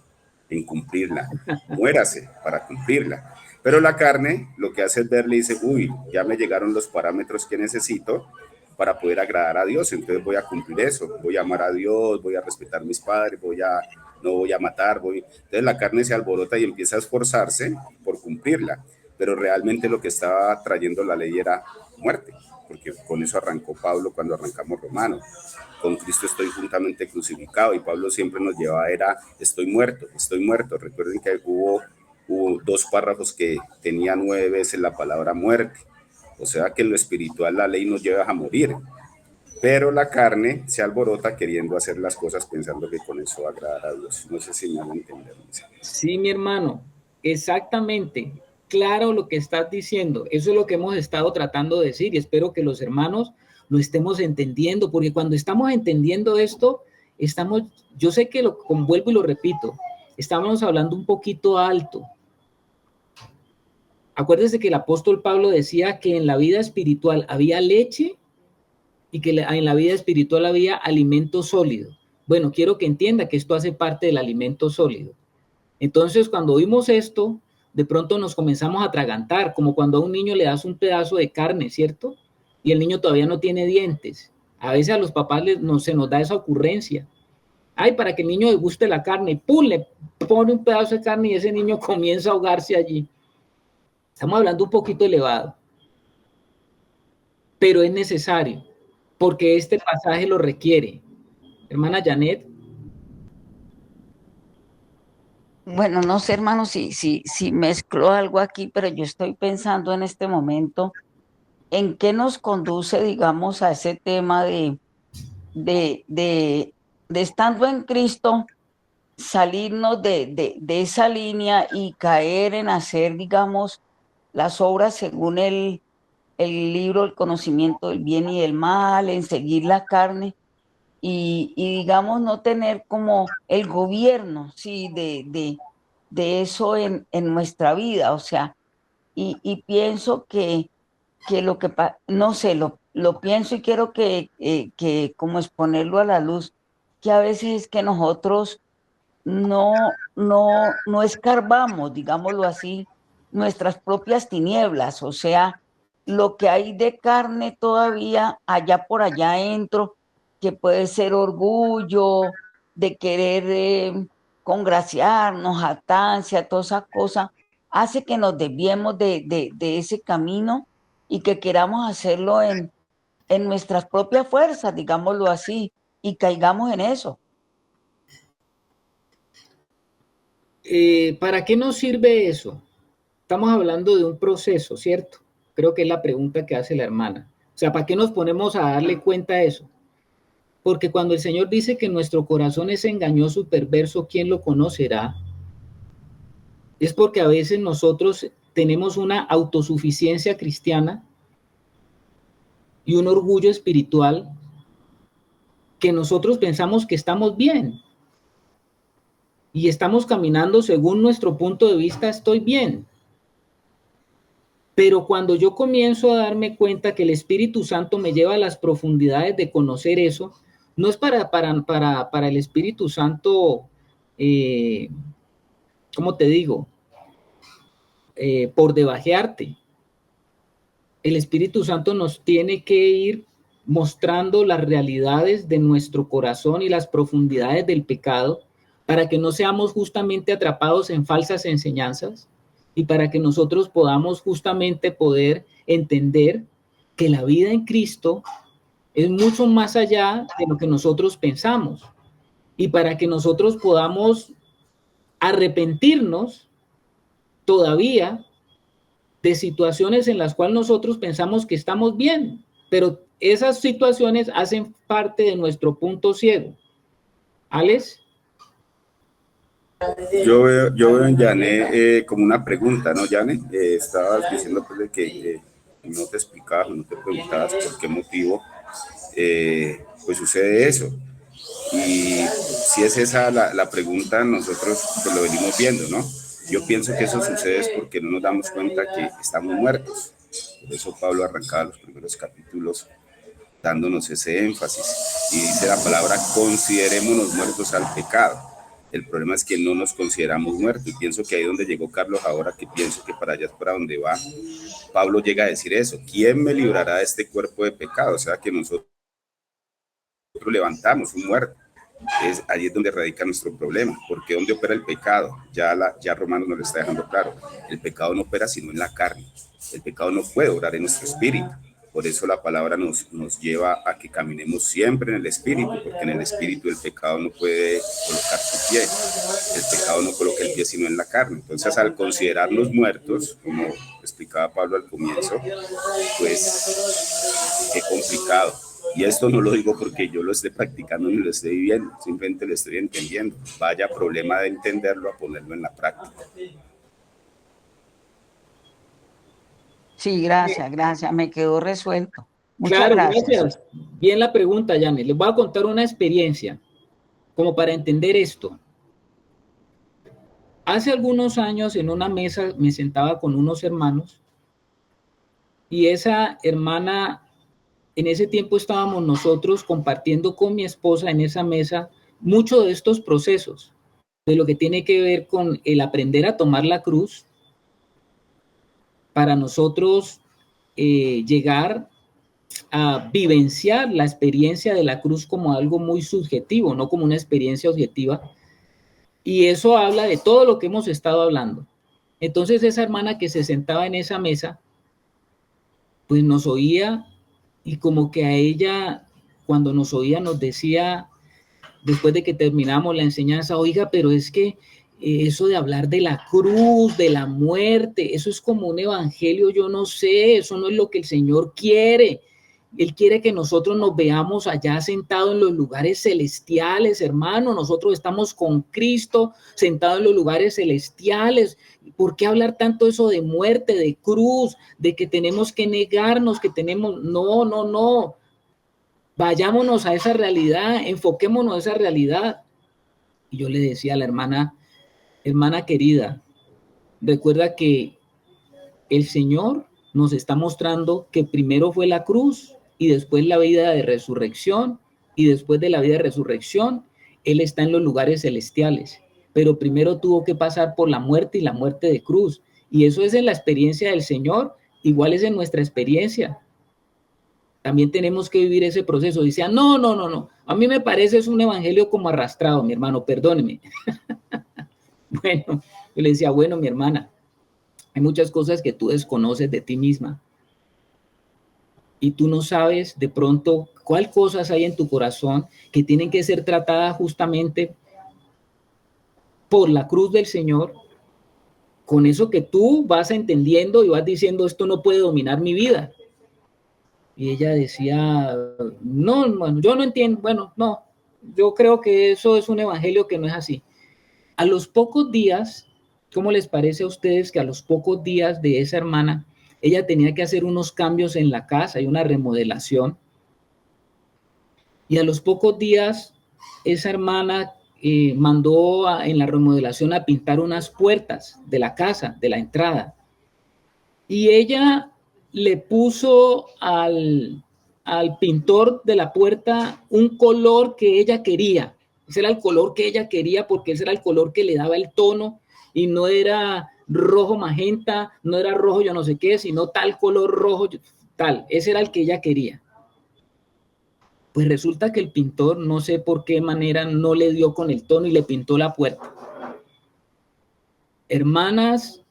D: en cumplirla, muérase para cumplirla. Pero la carne lo que hace es verle y dice, uy, ya me llegaron los parámetros que necesito para poder agradar a Dios, entonces voy a cumplir eso, voy a amar a Dios, voy a respetar a mis padres, no voy a matar, entonces la carne se alborota y empieza a esforzarse por cumplirla, pero realmente lo que estaba trayendo la ley era muerte, porque con eso arrancó Pablo cuando arrancamos Romanos. Con Cristo estoy juntamente crucificado, y Pablo siempre nos llevaba estoy muerto. Recuerden que hubo 2 párrafos que tenían 9 veces la palabra muerte. O sea que en lo espiritual la ley nos lleva a morir, pero la carne se alborota queriendo hacer las cosas pensando que con eso va a agradar a Dios. No sé si me van a entender.
A: Sí, mi hermano, exactamente. Claro lo que estás diciendo. Eso es lo que hemos estado tratando de decir y espero que los hermanos lo estemos entendiendo, porque cuando estamos entendiendo esto, yo sé que vuelvo y lo repito, estamos hablando un poquito alto. Acuérdense que el apóstol Pablo decía que en la vida espiritual había leche y que en la vida espiritual había alimento sólido. Bueno, quiero que entienda que esto hace parte del alimento sólido. Entonces, cuando oímos esto, de pronto nos comenzamos a atragantar, como cuando a un niño le das un pedazo de carne, ¿cierto? Y el niño todavía no tiene dientes. A veces a los papás se nos da esa ocurrencia. Ay, para que el niño le guste la carne, ¡pum!, le pone un pedazo de carne y ese niño comienza a ahogarse allí. Estamos hablando un poquito elevado, pero es necesario, porque este pasaje lo requiere. Hermana Janet.
B: Bueno, no sé, hermano, si mezcló algo aquí, pero yo estoy pensando en este momento en qué nos conduce, digamos, a ese tema de estando en Cristo, salirnos de esa línea y caer en hacer, digamos, las obras según el libro, el conocimiento del bien y del mal, en seguir la carne y digamos, no tener como el gobierno, sí, de eso en nuestra vida, o sea, y pienso que lo que, no sé, lo pienso y quiero que como exponerlo a la luz, que a veces es que nosotros no escarbamos, digámoslo así, nuestras propias tinieblas, o sea, lo que hay de carne todavía allá por allá entro, que puede ser orgullo, de querer congraciarnos, jactancia, todas esas cosas, hace que nos desviemos de ese camino y que queramos hacerlo en nuestras propias fuerzas, digámoslo así, y caigamos en eso.
A: ¿Para qué nos sirve eso? Estamos hablando de un proceso, ¿cierto? Creo que es la pregunta que hace la hermana. O sea, ¿para qué nos ponemos a darle cuenta a eso? Porque cuando el Señor dice que nuestro corazón es engañoso y perverso, ¿quién lo conocerá? Es porque a veces nosotros tenemos una autosuficiencia cristiana y un orgullo espiritual que nosotros pensamos que estamos bien y estamos caminando según nuestro punto de vista, estoy bien. Pero cuando yo comienzo a darme cuenta que el Espíritu Santo me lleva a las profundidades de conocer eso, no es para el Espíritu Santo, ¿cómo te digo? Por debajearte. El Espíritu Santo nos tiene que ir mostrando las realidades de nuestro corazón y las profundidades del pecado para que no seamos justamente atrapados en falsas enseñanzas y para que nosotros podamos justamente poder entender que la vida en Cristo es mucho más allá de lo que nosotros pensamos, y para que nosotros podamos arrepentirnos todavía de situaciones en las cuales nosotros pensamos que estamos bien, pero esas situaciones hacen parte de nuestro punto ciego. ¿Alex?
D: Yo veo en Janet como una pregunta, ¿no, Janet? Estabas diciendo pues, de que no te explicabas, no te preguntabas por qué motivo pues sucede eso. Y si es esa la pregunta, nosotros pues lo venimos viendo, ¿no? Yo pienso que eso sucede es porque no nos damos cuenta que estamos muertos. Por eso Pablo arrancaba los primeros capítulos dándonos ese énfasis. Y dice la palabra, considerémonos muertos al pecado. El problema es que no nos consideramos muertos. Y pienso que ahí es donde llegó Carlos ahora, que pienso que para allá es para donde va. Pablo llega a decir eso. ¿Quién me librará de este cuerpo de pecado? O sea que nosotros levantamos un muerto. Ahí es donde radica nuestro problema, porque ¿dónde opera el pecado? Ya Romanos nos lo está dejando claro. El pecado no opera sino en la carne. El pecado no puede obrar en nuestro espíritu. Por eso la palabra nos lleva a que caminemos siempre en el espíritu, porque en el espíritu el pecado no puede colocar su pie. El pecado no coloca el pie sino en la carne. Entonces, al considerarnos muertos, como explicaba Pablo al comienzo, pues qué complicado. Y esto no lo digo porque yo lo esté practicando ni lo esté viviendo, simplemente lo estoy entendiendo. Vaya problema de entenderlo a ponerlo en la práctica.
B: Sí, gracias, me quedó resuelto. Muchas
A: Claro,
B: gracias.
A: Bien la pregunta, Janet. Les voy a contar una experiencia como para entender esto. Hace algunos años en una mesa me sentaba con unos hermanos y esa hermana, en ese tiempo estábamos nosotros compartiendo con mi esposa en esa mesa muchos de estos procesos, de lo que tiene que ver con el aprender a tomar la cruz para nosotros llegar a vivenciar la experiencia de la cruz como algo muy subjetivo, no como una experiencia objetiva. Y eso habla de todo lo que hemos estado hablando. Entonces esa hermana que se sentaba en esa mesa, pues nos oía y como que a ella, cuando nos oía, nos decía, después de que terminamos la enseñanza, oiga, pero es que eso de hablar de la cruz, de la muerte, eso es como un evangelio, yo no sé, eso no es lo que el Señor quiere. Él quiere que nosotros nos veamos allá sentados en los lugares celestiales, hermano. Nosotros estamos con Cristo sentados en los lugares celestiales. ¿Por qué hablar tanto eso de muerte, de cruz, de que tenemos que negarnos, que tenemos... No, no, no. Vayámonos a esa realidad, enfoquémonos a esa realidad. Y yo le decía a la hermana querida, recuerda que el Señor nos está mostrando que primero fue la cruz y después la vida de resurrección, y después de la vida de resurrección, Él está en los lugares celestiales. Pero primero tuvo que pasar por la muerte y la muerte de cruz. Y eso es en la experiencia del Señor, igual es en nuestra experiencia. También tenemos que vivir ese proceso. Dice, no. A mí me parece es un evangelio como arrastrado, mi hermano, perdóneme. Bueno, yo le decía, bueno, mi hermana, hay muchas cosas que tú desconoces de ti misma. Y tú no sabes de pronto cuál cosas hay en tu corazón que tienen que ser tratadas justamente por la cruz del Señor. Con eso que tú vas entendiendo y vas diciendo, esto no puede dominar mi vida. Y ella decía, no, bueno, yo no entiendo, bueno, no, yo creo que eso es un evangelio que no es así. A los pocos días, ¿cómo les parece a ustedes que a los pocos días de esa hermana, ella tenía que hacer unos cambios en la casa y una remodelación? Y a los pocos días, esa hermana mandó en la remodelación a pintar unas puertas de la casa, de la entrada. Y ella le puso al pintor de la puerta un color que ella quería. Ese era el color que ella quería porque ese era el color que le daba el tono y no era rojo magenta, no era rojo yo no sé qué, sino tal color rojo, tal. Ese era el que ella quería. Pues resulta que el pintor, no sé por qué manera, no le dio con el tono y le pintó la puerta. Hermanas,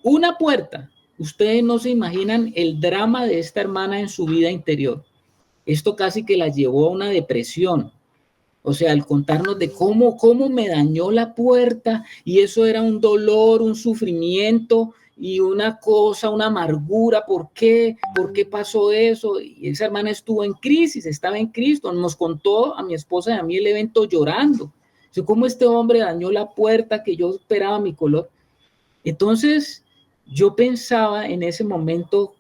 A: una puerta. Ustedes no se imaginan el drama de esta hermana en su vida interior. Esto casi que la llevó a una depresión. O sea, al contarnos de cómo me dañó la puerta, y eso era un dolor, un sufrimiento y una cosa, una amargura. ¿Por qué? ¿Por qué pasó eso? Y esa hermana estuvo en crisis, estaba en Cristo. Nos contó a mi esposa y a mí el evento llorando. O sea, cómo este hombre dañó la puerta que yo esperaba mi color. Entonces, yo pensaba en ese momento,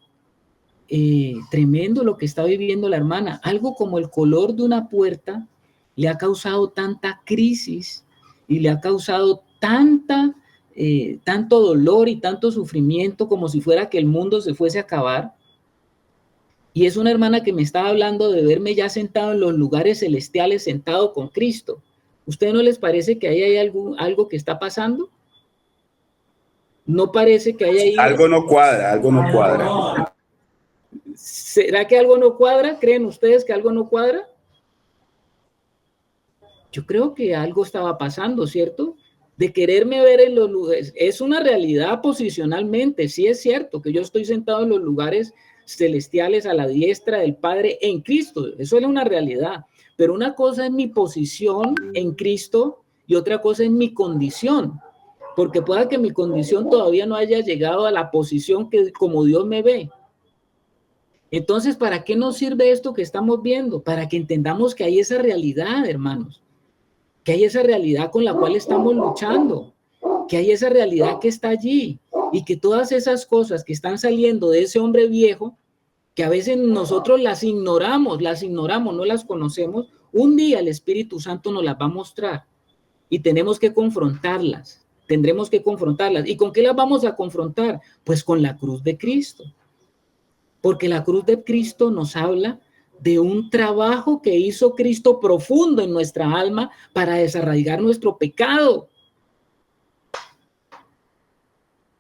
A: tremendo lo que está viviendo la hermana. Algo como el color de una puerta le ha causado tanta crisis y le ha causado tanto dolor y tanto sufrimiento, como si fuera que el mundo se fuese a acabar. Y es una hermana que me estaba hablando de verme ya sentado en los lugares celestiales, sentado con Cristo. ¿Ustedes no les parece que ahí hay algo que está pasando? ¿No parece que hay ahí?
D: Algo no cuadra.
A: ¿Será que algo no cuadra? ¿Creen ustedes que algo no cuadra? Yo creo que algo estaba pasando, ¿cierto? De quererme ver en los lugares. Es una realidad posicionalmente. Sí es cierto que yo estoy sentado en los lugares celestiales a la diestra del Padre en Cristo. Eso es una realidad. Pero una cosa es mi posición en Cristo y otra cosa es mi condición. Porque pueda que mi condición todavía no haya llegado a la posición que como Dios me ve. Entonces, ¿para qué nos sirve esto que estamos viendo? Para que entendamos que hay esa realidad, hermanos. Que hay esa realidad con la cual estamos luchando, que hay esa realidad que está allí, y que todas esas cosas que están saliendo de ese hombre viejo, que a veces nosotros las ignoramos, no las conocemos, un día el Espíritu Santo nos las va a mostrar y tenemos que confrontarlas, tendremos que confrontarlas. ¿Y con qué las vamos a confrontar? Pues con la cruz de Cristo, porque la cruz de Cristo nos habla de un trabajo que hizo Cristo profundo en nuestra alma para desarraigar nuestro pecado.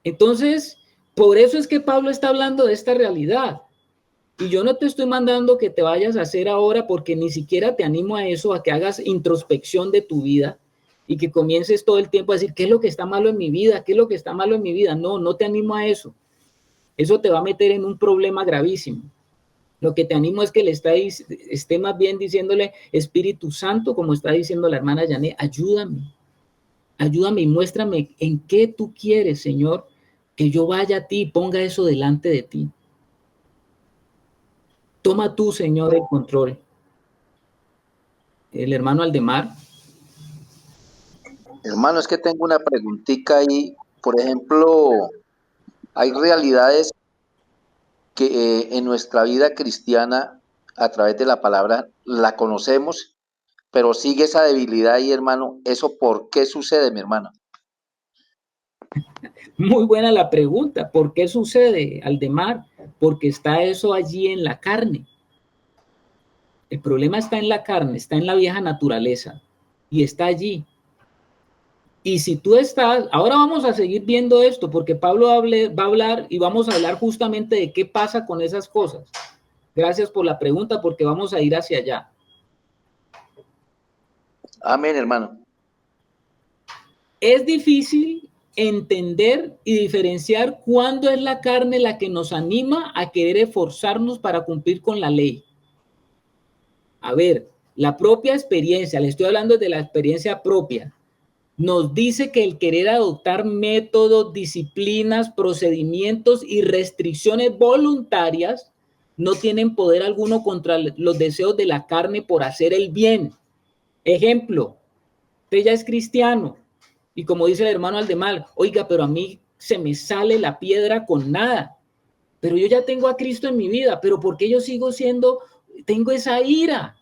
A: Entonces, por eso es que Pablo está hablando de esta realidad. Y yo no te estoy mandando que te vayas a hacer ahora, porque ni siquiera te animo a eso, a que hagas introspección de tu vida y que comiences todo el tiempo a decir, ¿qué es lo que está malo en mi vida? ¿Qué es lo que está malo en mi vida? No, no te animo a eso. Eso te va a meter en un problema gravísimo. Lo que te animo es que le esté más bien diciéndole, Espíritu Santo, como está diciendo la hermana Janet, ayúdame y muéstrame en qué tú quieres, Señor, que yo vaya a ti y ponga eso delante de ti. Toma tú, Señor, el control. El hermano Aldemar.
G: Hermano, es que tengo una preguntita ahí. Por ejemplo, hay realidades que en nuestra vida cristiana, a través de la palabra, la conocemos, pero sigue esa debilidad ahí, hermano. ¿Eso por qué sucede, mi hermano?
A: Muy buena la pregunta. ¿Por qué sucede, Aldemar? Porque está eso allí en la carne. El problema está en la carne, está en la vieja naturaleza y está allí. Y si tú estás, ahora vamos a seguir viendo esto, porque Pablo va a hablar y vamos a hablar justamente de qué pasa con esas cosas. Gracias por la pregunta, porque vamos a ir hacia allá.
G: Amén, hermano.
A: Es difícil entender y diferenciar cuándo es la carne la que nos anima a querer esforzarnos para cumplir con la ley. A ver, la propia experiencia, le estoy hablando de la experiencia propia, nos dice que el querer adoptar métodos, disciplinas, procedimientos y restricciones voluntarias no tienen poder alguno contra los deseos de la carne por hacer el bien. Ejemplo, usted ya es cristiano y como dice el hermano Aldemar, oiga, pero a mí se me sale la piedra con nada, pero yo ya tengo a Cristo en mi vida, pero ¿por qué yo tengo esa ira?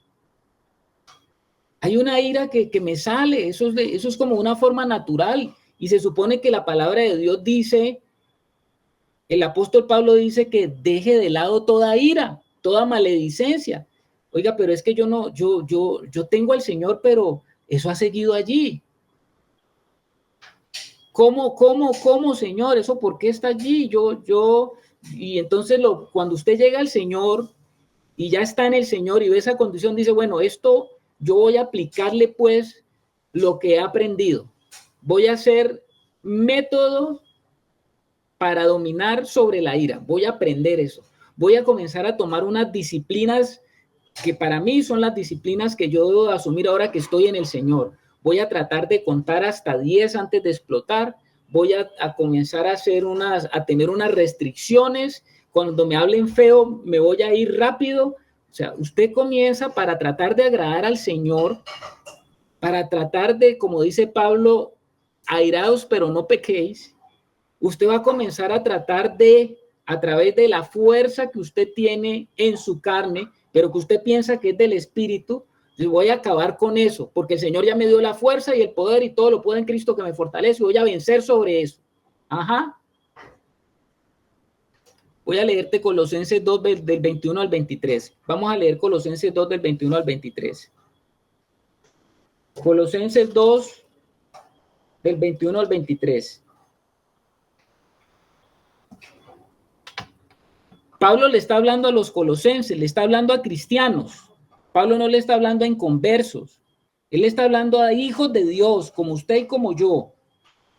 A: Hay una ira que me sale, eso es como una forma natural, y se supone que la palabra de Dios dice, el apóstol Pablo dice que deje de lado toda ira, toda maledicencia. Oiga, pero es que yo tengo al Señor, pero eso ha seguido allí. ¿Cómo, Señor? ¿Eso por qué está allí? Y entonces cuando usted llega al Señor y ya está en el Señor y ve esa condición, dice, bueno, esto yo voy a aplicarle pues lo que he aprendido. Voy a hacer métodos para dominar sobre la ira. Voy a aprender eso. Voy a comenzar a tomar unas disciplinas que para mí son las disciplinas que yo debo asumir ahora que estoy en el Señor. Voy a tratar de contar hasta 10 antes de explotar. Voy a comenzar a tener unas restricciones. Cuando me hablen feo, me voy a ir rápido. O sea, usted comienza para tratar de agradar al Señor, para tratar de, como dice Pablo, airados pero no pequéis. Usted va a comenzar a tratar de, a través de la fuerza que usted tiene en su carne, pero que usted piensa que es del Espíritu, yo voy a acabar con eso, porque el Señor ya me dio la fuerza y el poder y todo lo puedo en Cristo que me fortalece, y voy a vencer sobre eso. Ajá. Voy a leerte Colosenses 2 del 21 al 23. Vamos a leer Colosenses 2 del 21 al 23. Colosenses 2 del 21 al 23. Pablo le está hablando a los colosenses, le está hablando a cristianos. Pablo no le está hablando a inconversos. Él está hablando a hijos de Dios, como usted y como yo.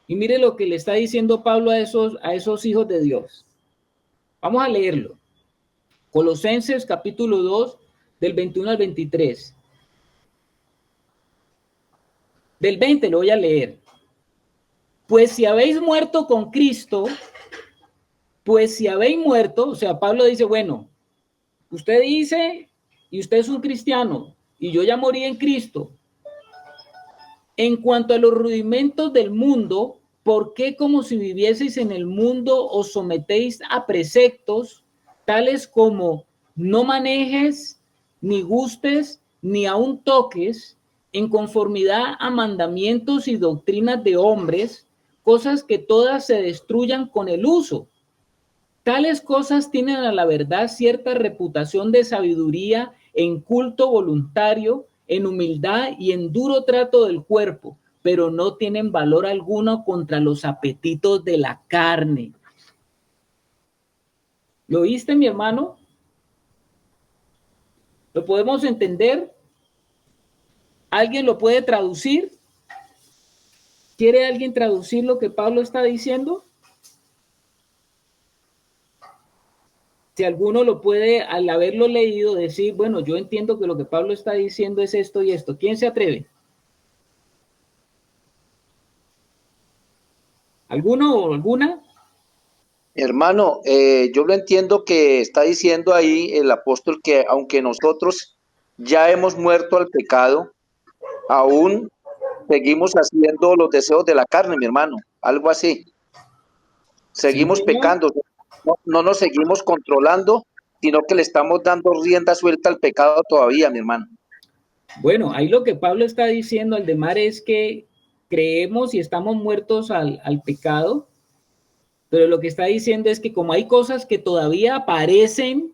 A: Y mire lo que le está diciendo Pablo a esos hijos de Dios. Vamos a leerlo. Colosenses capítulo 2, del 21 al 23. Del 20 lo voy a leer. Pues si habéis muerto con Cristo, o sea, Pablo dice, bueno, usted dice, y usted es un cristiano, y yo ya morí en Cristo. En cuanto a los rudimentos del mundo, ¿por qué como si vivieseis en el mundo os sometéis a preceptos tales como no manejes, ni gustes, ni aun toques, en conformidad a mandamientos y doctrinas de hombres, cosas que todas se destruyan con el uso? Tales cosas tienen a la verdad cierta reputación de sabiduría en culto voluntario, en humildad y en duro trato del cuerpo, pero no tienen valor alguno contra los apetitos de la carne. ¿Lo oíste, mi hermano? ¿Lo podemos entender? ¿Alguien lo puede traducir? ¿Quiere alguien traducir lo que Pablo está diciendo? Si alguno lo puede, al haberlo leído, decir, bueno, yo entiendo que lo que Pablo está diciendo es esto y esto. ¿Quién se atreve? ¿Alguno o alguna?
G: Hermano, yo lo entiendo que está diciendo ahí el apóstol que aunque nosotros ya hemos muerto al pecado, aún seguimos haciendo los deseos de la carne, mi hermano, algo así. Seguimos
A: Sí, señor.
G: pecando, no nos seguimos controlando, sino que le estamos dando rienda suelta al pecado todavía, mi hermano.
A: Bueno, ahí lo que Pablo está diciendo, Aldemar, es que creemos y estamos muertos al pecado, pero lo que está diciendo es que como hay cosas que todavía aparecen,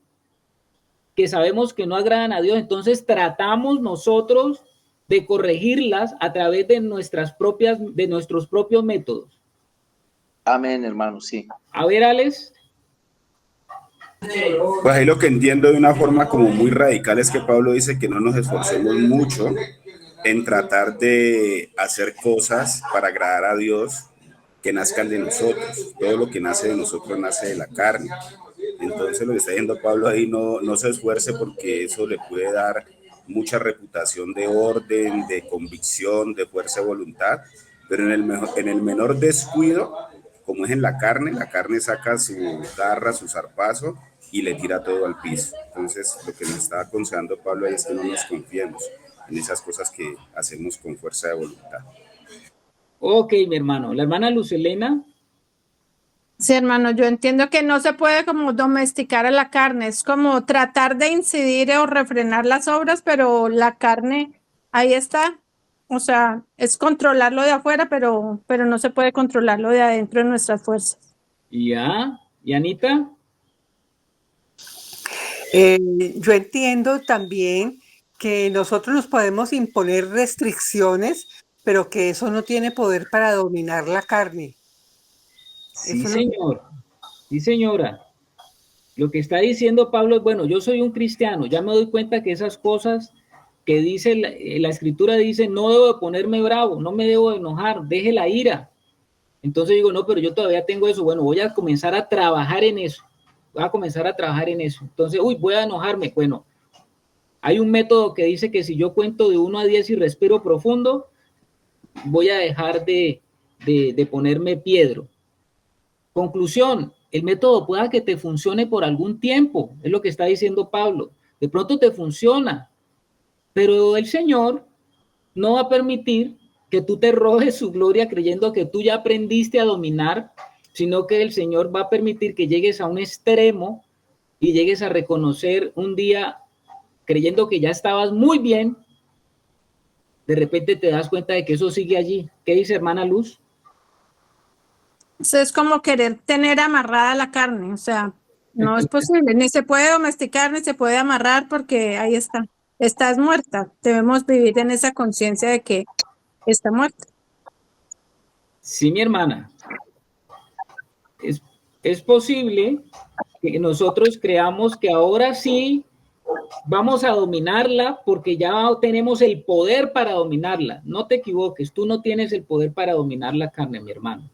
A: que sabemos que no agradan a Dios, entonces tratamos nosotros de corregirlas a través de nuestros propios métodos.
G: Amén, hermano, sí.
A: A ver, Alex.
D: Pues ahí lo que entiendo de una forma como muy radical es que Pablo dice que no nos esforcemos mucho en tratar de hacer cosas para agradar a Dios que nazcan de nosotros. Todo lo que nace de nosotros nace de la carne. Entonces lo que está diciendo Pablo ahí, no se esfuerce porque eso le puede dar mucha reputación de orden, de convicción, de fuerza de voluntad, pero en el menor descuido, como es en la carne saca su garra, su zarpazo y le tira todo al piso. Entonces lo que nos está aconsejando Pablo ahí es que no nos confiemos en esas cosas que hacemos con fuerza de voluntad.
A: Ok, mi hermano. La hermana Luz Helena.
C: Sí, hermano, yo entiendo que no se puede como domesticar a la carne, es como tratar de incidir o refrenar las obras, pero la carne ahí está. O sea, es controlarlo de afuera, pero no se puede controlarlo de adentro de nuestras fuerzas.
A: Ya. ¿Y Anita?
H: Yo entiendo también que nosotros nos podemos imponer restricciones, pero que eso no tiene poder para dominar la carne.
A: Sí,
H: Eso
A: señor. Sí, señora. Lo que está diciendo Pablo es, bueno, yo soy un cristiano, ya me doy cuenta que esas cosas que dice la escritura dice, no debo de ponerme bravo, no me debo de enojar, deje la ira. Entonces digo, no, pero yo todavía tengo eso. Bueno, voy a comenzar a trabajar en eso. Voy a comenzar a trabajar en eso. Entonces, voy a enojarme. Bueno, hay un método que dice que si yo cuento de 1 a 10 y respiro profundo, voy a dejar de ponerme piedro. Conclusión, el método pueda que te funcione por algún tiempo, es lo que está diciendo Pablo. De pronto te funciona, pero el Señor no va a permitir que tú te robes su gloria creyendo que tú ya aprendiste a dominar, sino que el Señor va a permitir que llegues a un extremo y llegues a reconocer un día, creyendo que ya estabas muy bien, de repente te das cuenta de que eso sigue allí. ¿Qué dice hermana Luz?
C: Eso es como querer tener amarrada la carne, o sea, no es posible, ni se puede domesticar, ni se puede amarrar porque ahí está, estás muerta. Debemos vivir en esa conciencia de que está muerta.
A: Sí, mi hermana. Es posible que nosotros creamos que ahora sí vamos a dominarla porque ya tenemos el poder para dominarla. No te equivoques, tú no tienes el poder para dominar la carne, mi hermano.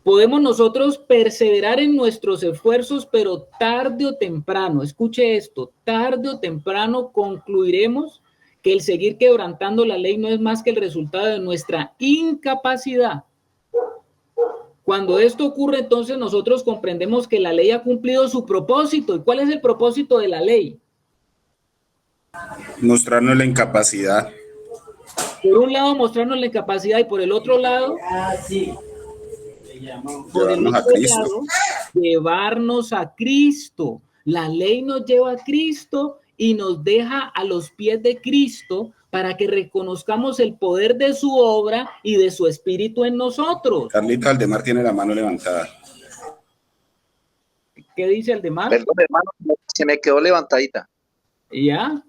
A: Podemos nosotros perseverar en nuestros esfuerzos, pero tarde o temprano, escuche esto, tarde o temprano concluiremos que el seguir quebrantando la ley no es más que el resultado de nuestra incapacidad. Cuando esto ocurre, entonces nosotros comprendemos que la ley ha cumplido su propósito. ¿Y cuál es el propósito de la ley?
D: Mostrarnos la incapacidad.
A: Por un lado, mostrarnos la incapacidad, y por el otro lado, llevarnos a Cristo. La ley nos lleva a Cristo y nos deja a los pies de Cristo para que reconozcamos el poder de su obra y de su espíritu en nosotros.
D: Carlito Aldemar tiene la mano levantada.
A: ¿Qué dice Aldemar?
G: Perdón, hermano, se me quedó levantadita.
A: ¿Ya?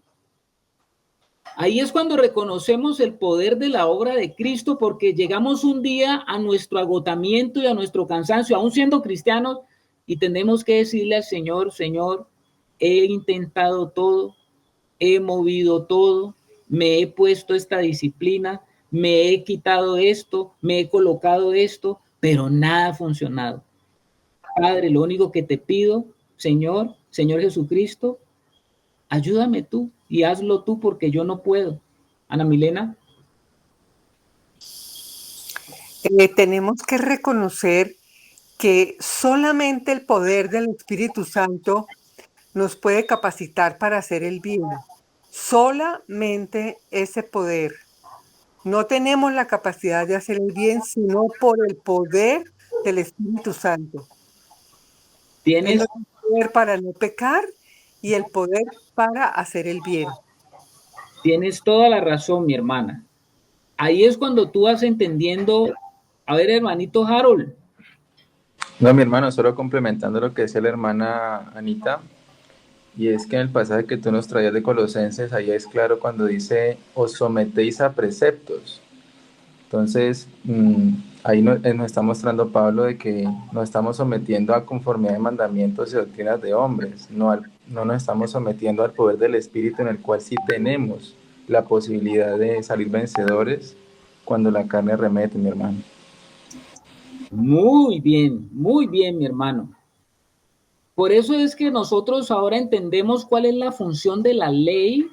A: Ahí es cuando reconocemos el poder de la obra de Cristo, porque llegamos un día a nuestro agotamiento y a nuestro cansancio, aún siendo cristianos, y tenemos que decirle al Señor, Señor, he intentado todo, he movido todo, me he puesto esta disciplina, me he quitado esto, me he colocado esto, pero nada ha funcionado. Padre, lo único que te pido, Señor Jesucristo, ayúdame tú y hazlo tú porque yo no puedo. Ana Milena.
H: Tenemos que reconocer que solamente el poder del Espíritu Santo nos puede capacitar para hacer el bien. Solamente ese poder. No tenemos la capacidad de hacer el bien, sino por el poder del Espíritu Santo.
A: Tienes
H: el poder para no pecar y el poder para hacer el bien.
A: Tienes toda la razón, mi hermana. Ahí es cuando tú vas entendiendo. A ver, hermanito Harold.
I: No, mi hermano, solo complementando lo que decía la hermana Anita, y es que en el pasaje que tú nos traías de Colosenses, ahí es claro cuando dice, os sometéis a preceptos. Entonces, ahí nos está mostrando Pablo de que nos estamos sometiendo a conformidad de mandamientos y doctrinas de hombres, no nos estamos sometiendo al poder del Espíritu, en el cual sí tenemos la posibilidad de salir vencedores cuando la carne arremete, mi hermano.
A: Muy bien, mi hermano. Por eso es que nosotros ahora entendemos cuál es la función de la ley,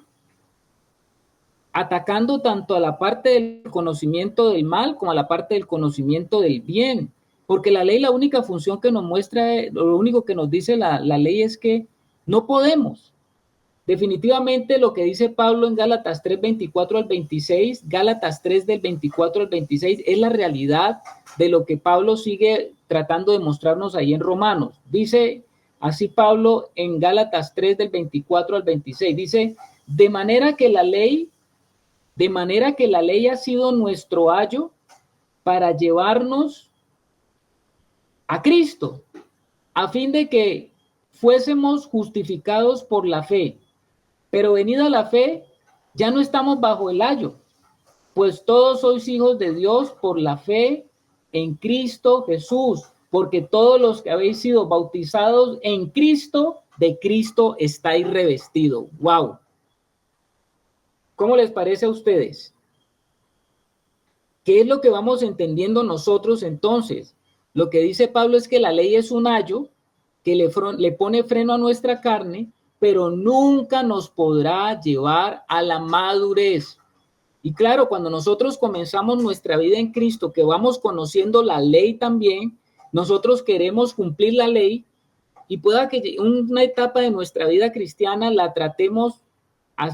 A: atacando tanto a la parte del conocimiento del mal como a la parte del conocimiento del bien. Porque la ley, la única función que nos muestra, lo único que nos dice la ley es que no podemos. Definitivamente lo que dice Pablo en Gálatas 3, 24 al 26, Gálatas 3 del 24 al 26, es la realidad de lo que Pablo sigue tratando de mostrarnos ahí en Romanos. Dice así Pablo en Gálatas 3 del 24 al 26, dice, de manera que la ley ha sido nuestro ayo para llevarnos a Cristo, a fin de que fuésemos justificados por la fe. Pero venida la fe, ya no estamos bajo el ayo, pues todos sois hijos de Dios por la fe en Cristo Jesús, porque todos los que habéis sido bautizados en Cristo, de Cristo estáis revestidos. ¡Wow! ¿Cómo les parece a ustedes? ¿Qué es lo que vamos entendiendo nosotros entonces? Lo que dice Pablo es que la ley es un ayo que le pone freno a nuestra carne, pero nunca nos podrá llevar a la madurez. Y claro, cuando nosotros comenzamos nuestra vida en Cristo, que vamos conociendo la ley también, nosotros queremos cumplir la ley y pueda que una etapa de nuestra vida cristiana la tratemos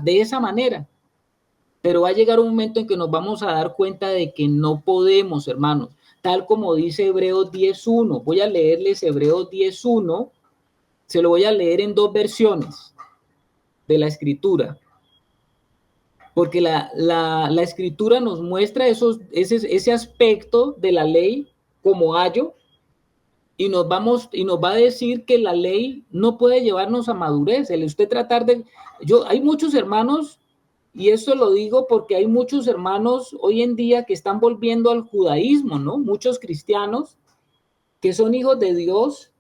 A: de esa manera. Pero va a llegar un momento en que nos vamos a dar cuenta de que no podemos, hermanos, tal como dice Hebreos 10.1. Voy a leerles Hebreos 10.1, se lo voy a leer en 2 versiones de la Escritura, porque la Escritura nos muestra ese aspecto de la ley como ayo, y nos va a decir que la ley no puede llevarnos a madurez. Hay muchos hermanos, y eso lo digo porque hay muchos hermanos hoy en día que están volviendo al judaísmo, ¿no? Muchos cristianos que son hijos de Dios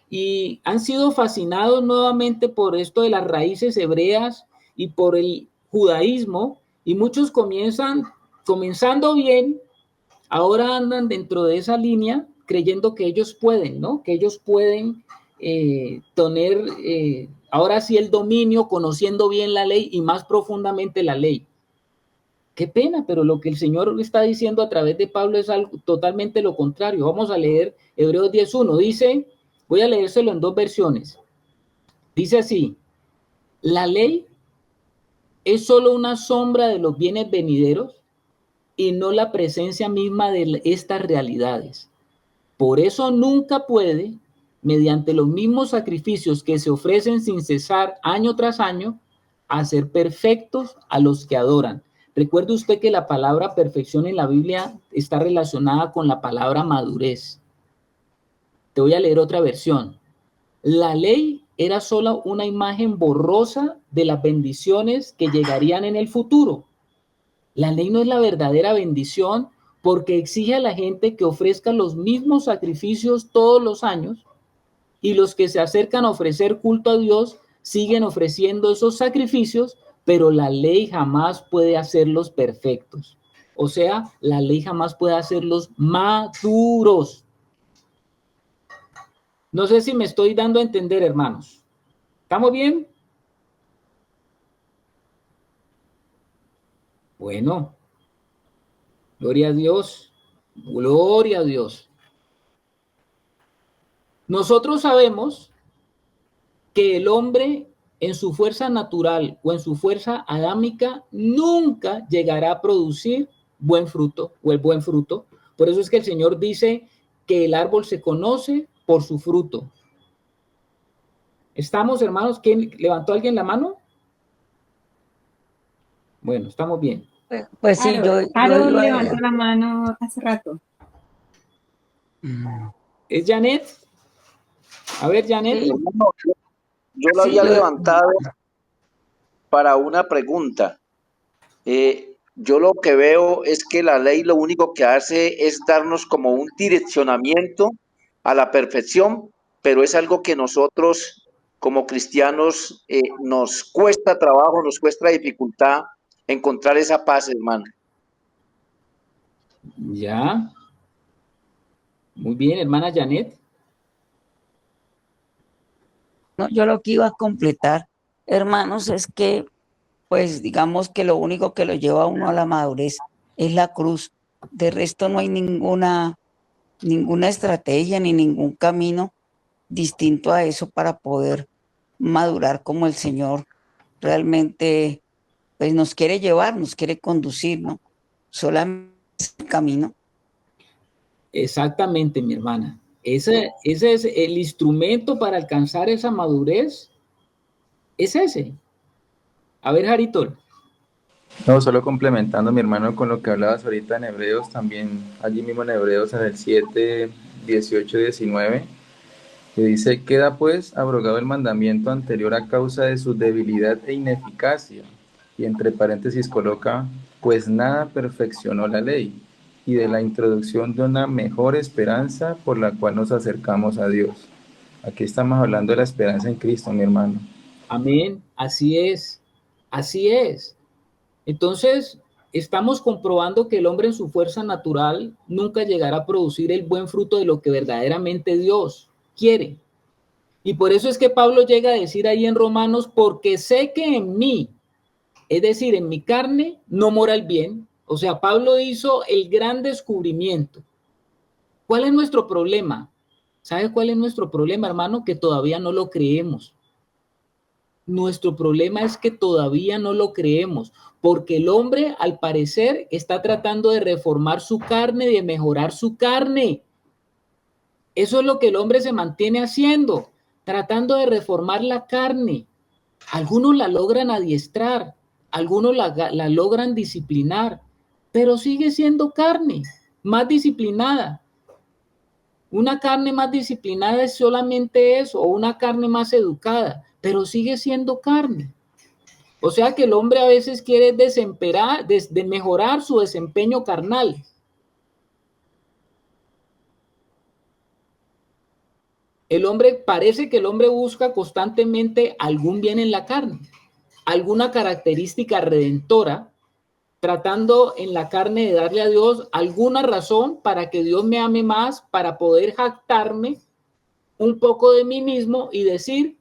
A: y han sido fascinados nuevamente por esto de las raíces hebreas y por el judaísmo, y muchos comenzando bien, ahora andan dentro de esa línea creyendo que ellos pueden, ¿no? Que ellos pueden tener ahora sí el dominio, conociendo bien la ley y más profundamente la ley. Qué pena, pero lo que el Señor está diciendo a través de Pablo es algo totalmente lo contrario. Vamos a leer Hebreos 10.1. Dice, voy a leérselo en 2 versiones. Dice así: la ley es solo una sombra de los bienes venideros y no la presencia misma de estas realidades. Por eso nunca puede, mediante los mismos sacrificios que se ofrecen sin cesar año tras año, hacer perfectos a los que adoran. Recuerde usted que la palabra perfección en la Biblia está relacionada con la palabra madurez. Te voy a leer otra versión. La ley era solo una imagen borrosa de las bendiciones que llegarían en el futuro. La ley no es la verdadera bendición, porque exige a la gente que ofrezca los mismos sacrificios todos los años, y los que se acercan a ofrecer culto a Dios siguen ofreciendo esos sacrificios, pero la ley jamás puede hacerlos perfectos. O sea, la ley jamás puede hacerlos maduros. No sé si me estoy dando a entender, hermanos. ¿Estamos bien? Bueno, gloria a Dios. Gloria a Dios. Nosotros sabemos que el hombre en su fuerza natural o en su fuerza adámica nunca llegará a producir buen fruto o el buen fruto. Por eso es que el Señor dice que el árbol se conoce por su fruto. ¿Estamos, hermanos? ¿Quién levantó alguien la mano? Bueno, estamos bien.
B: Pues sí,
J: Carol levantó la mano hace rato.
A: ¿Es Janet? A ver, Janet.
B: Sí.
G: Yo lo había levantado para una pregunta. Yo lo que veo es que la ley lo único que hace es darnos como un direccionamiento a la perfección, pero es algo que nosotros como cristianos nos cuesta trabajo, nos cuesta dificultad encontrar esa paz, hermano.
A: Ya. Muy bien, hermana Janet.
B: No, yo lo que iba a completar, hermanos, es que, pues digamos que lo único que lo lleva a uno a la madurez es la cruz. De resto no hay ninguna estrategia ni ningún camino distinto a eso para poder madurar como el Señor realmente pues nos quiere llevar, nos quiere conducir, ¿no? Solamente es el camino.
A: Exactamente, mi hermana. Ese es el instrumento para alcanzar esa madurez. Es ese. A ver, Jaritol.
I: No, solo complementando, mi hermano, con lo que hablabas ahorita en Hebreos, también allí mismo en Hebreos, en el 7, 18 y 19, que dice: queda pues abrogado el mandamiento anterior a causa de su debilidad e ineficacia. Y entre paréntesis coloca: pues nada perfeccionó la ley, y de la introducción de una mejor esperanza por la cual nos acercamos a Dios. Aquí estamos hablando de la esperanza en Cristo, mi hermano.
A: Amén. Así es. Así es. Entonces, estamos comprobando que el hombre en su fuerza natural nunca llegará a producir el buen fruto de lo que verdaderamente Dios quiere. Y por eso es que Pablo llega a decir ahí en Romanos, porque sé que en mí, es decir, en mi carne, no mora el bien. O sea, Pablo hizo el gran descubrimiento. ¿Cuál es nuestro problema? ¿Sabe cuál es nuestro problema, hermano? Que todavía no lo creemos. Nuestro problema es que todavía no lo creemos, porque el hombre, al parecer, está tratando de reformar su carne, de mejorar su carne. Eso es lo que el hombre se mantiene haciendo, tratando de reformar la carne. Algunos la logran adiestrar, algunos la logran disciplinar, pero sigue siendo carne, más disciplinada. Una carne más disciplinada es solamente eso, o una carne más educada, pero sigue siendo carne. O sea que el hombre a veces quiere mejorar su desempeño carnal. Parece que el hombre busca constantemente algún bien en la carne, alguna característica redentora, tratando en la carne de darle a Dios alguna razón para que Dios me ame más, para poder jactarme un poco de mí mismo y decir,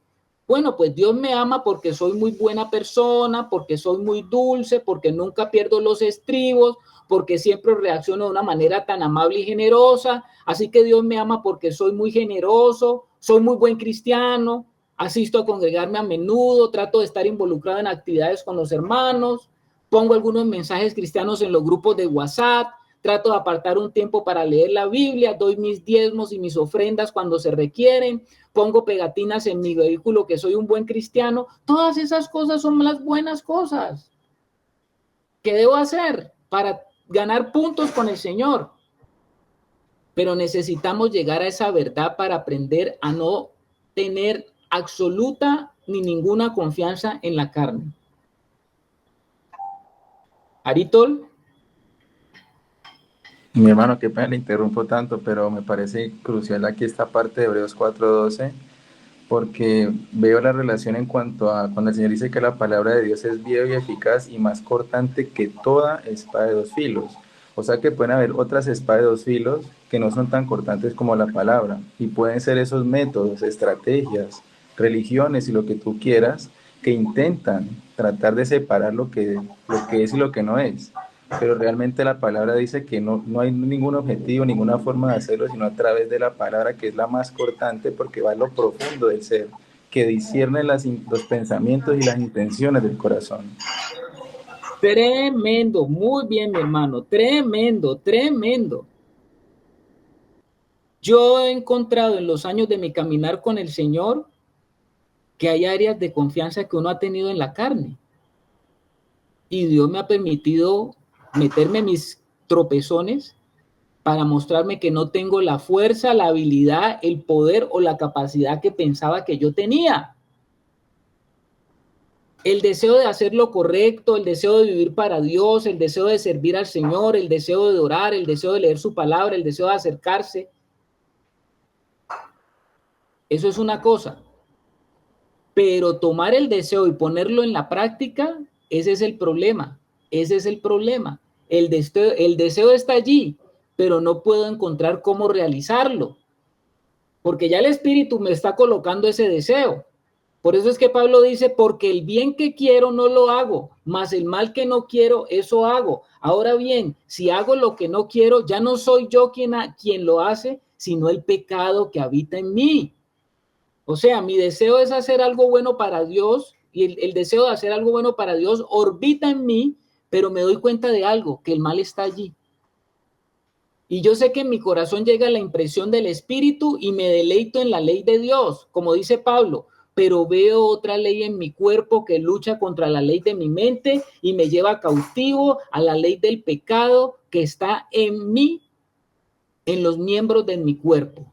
A: bueno, pues Dios me ama porque soy muy buena persona, porque soy muy dulce, porque nunca pierdo los estribos, porque siempre reacciono de una manera tan amable y generosa, así que Dios me ama porque soy muy generoso, soy muy buen cristiano, asisto a congregarme a menudo, trato de estar involucrado en actividades con los hermanos, pongo algunos mensajes cristianos en los grupos de WhatsApp, trato de apartar un tiempo para leer la Biblia, doy mis diezmos y mis ofrendas cuando se requieren, pongo pegatinas en mi vehículo que soy un buen cristiano. Todas esas cosas son las buenas cosas. ¿Qué debo hacer para ganar puntos con el Señor? Pero necesitamos llegar a esa verdad para aprender a no tener absoluta ni ninguna confianza en la carne. Aritol.
I: Mi hermano, qué pena le interrumpo tanto, pero me parece crucial aquí esta parte de Hebreos 4:12, porque veo la relación en cuanto a cuando el Señor dice que la palabra de Dios es viva y eficaz y más cortante que toda espada de dos filos. O sea que pueden haber otras espadas de dos filos que no son tan cortantes como la palabra, y pueden ser esos métodos, estrategias, religiones y lo que tú quieras, que intentan tratar de separar lo que es y lo que no es. Pero realmente la palabra dice que no hay ningún objetivo, ninguna forma de hacerlo, sino a través de la palabra, que es la más cortante, porque va a lo profundo del ser, que discierne los pensamientos y las intenciones del corazón.
A: Tremendo, muy bien, mi hermano, tremendo, tremendo. Yo he encontrado en los años de mi caminar con el Señor que hay áreas de confianza que uno ha tenido en la carne. Y Dios me ha permitido meterme mis tropezones para mostrarme que no tengo la fuerza, la habilidad, el poder o la capacidad que pensaba que yo tenía. El deseo de hacer lo correcto, el deseo de vivir para Dios, el deseo de servir al Señor, el deseo de orar, el deseo de leer su palabra, el deseo de acercarse. Eso es una cosa. Pero tomar el deseo y ponerlo en la práctica, ese es el problema. Ese es el problema. El deseo está allí, pero no puedo encontrar cómo realizarlo. Porque ya el Espíritu me está colocando ese deseo. Por eso es que Pablo dice, porque el bien que quiero no lo hago, mas el mal que no quiero, eso hago. Ahora bien, si hago lo que no quiero, ya no soy yo quien lo hace, sino el pecado que habita en mí. O sea, mi deseo es hacer algo bueno para Dios y el deseo de hacer algo bueno para Dios orbita en mí, pero me doy cuenta de algo, que el mal está allí. Y yo sé que en mi corazón llega la impresión del Espíritu y me deleito en la ley de Dios, como dice Pablo, pero veo otra ley en mi cuerpo que lucha contra la ley de mi mente y me lleva cautivo a la ley del pecado que está en mí, en los miembros de mi cuerpo.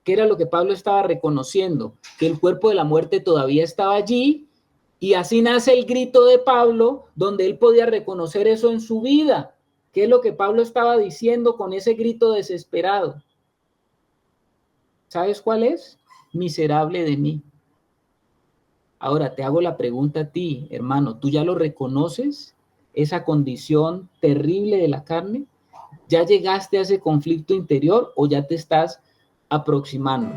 A: Que era lo que Pablo estaba reconociendo, que el cuerpo de la muerte todavía estaba allí, y así nace el grito de Pablo, donde él podía reconocer eso en su vida. ¿Qué es lo que Pablo estaba diciendo con ese grito desesperado? ¿Sabes cuál es? Miserable de mí. Ahora te hago la pregunta a ti, hermano, ¿tú ya lo reconoces? esa condición terrible de la carne? ¿Ya llegaste a ese conflicto interior o ya te estás aproximando?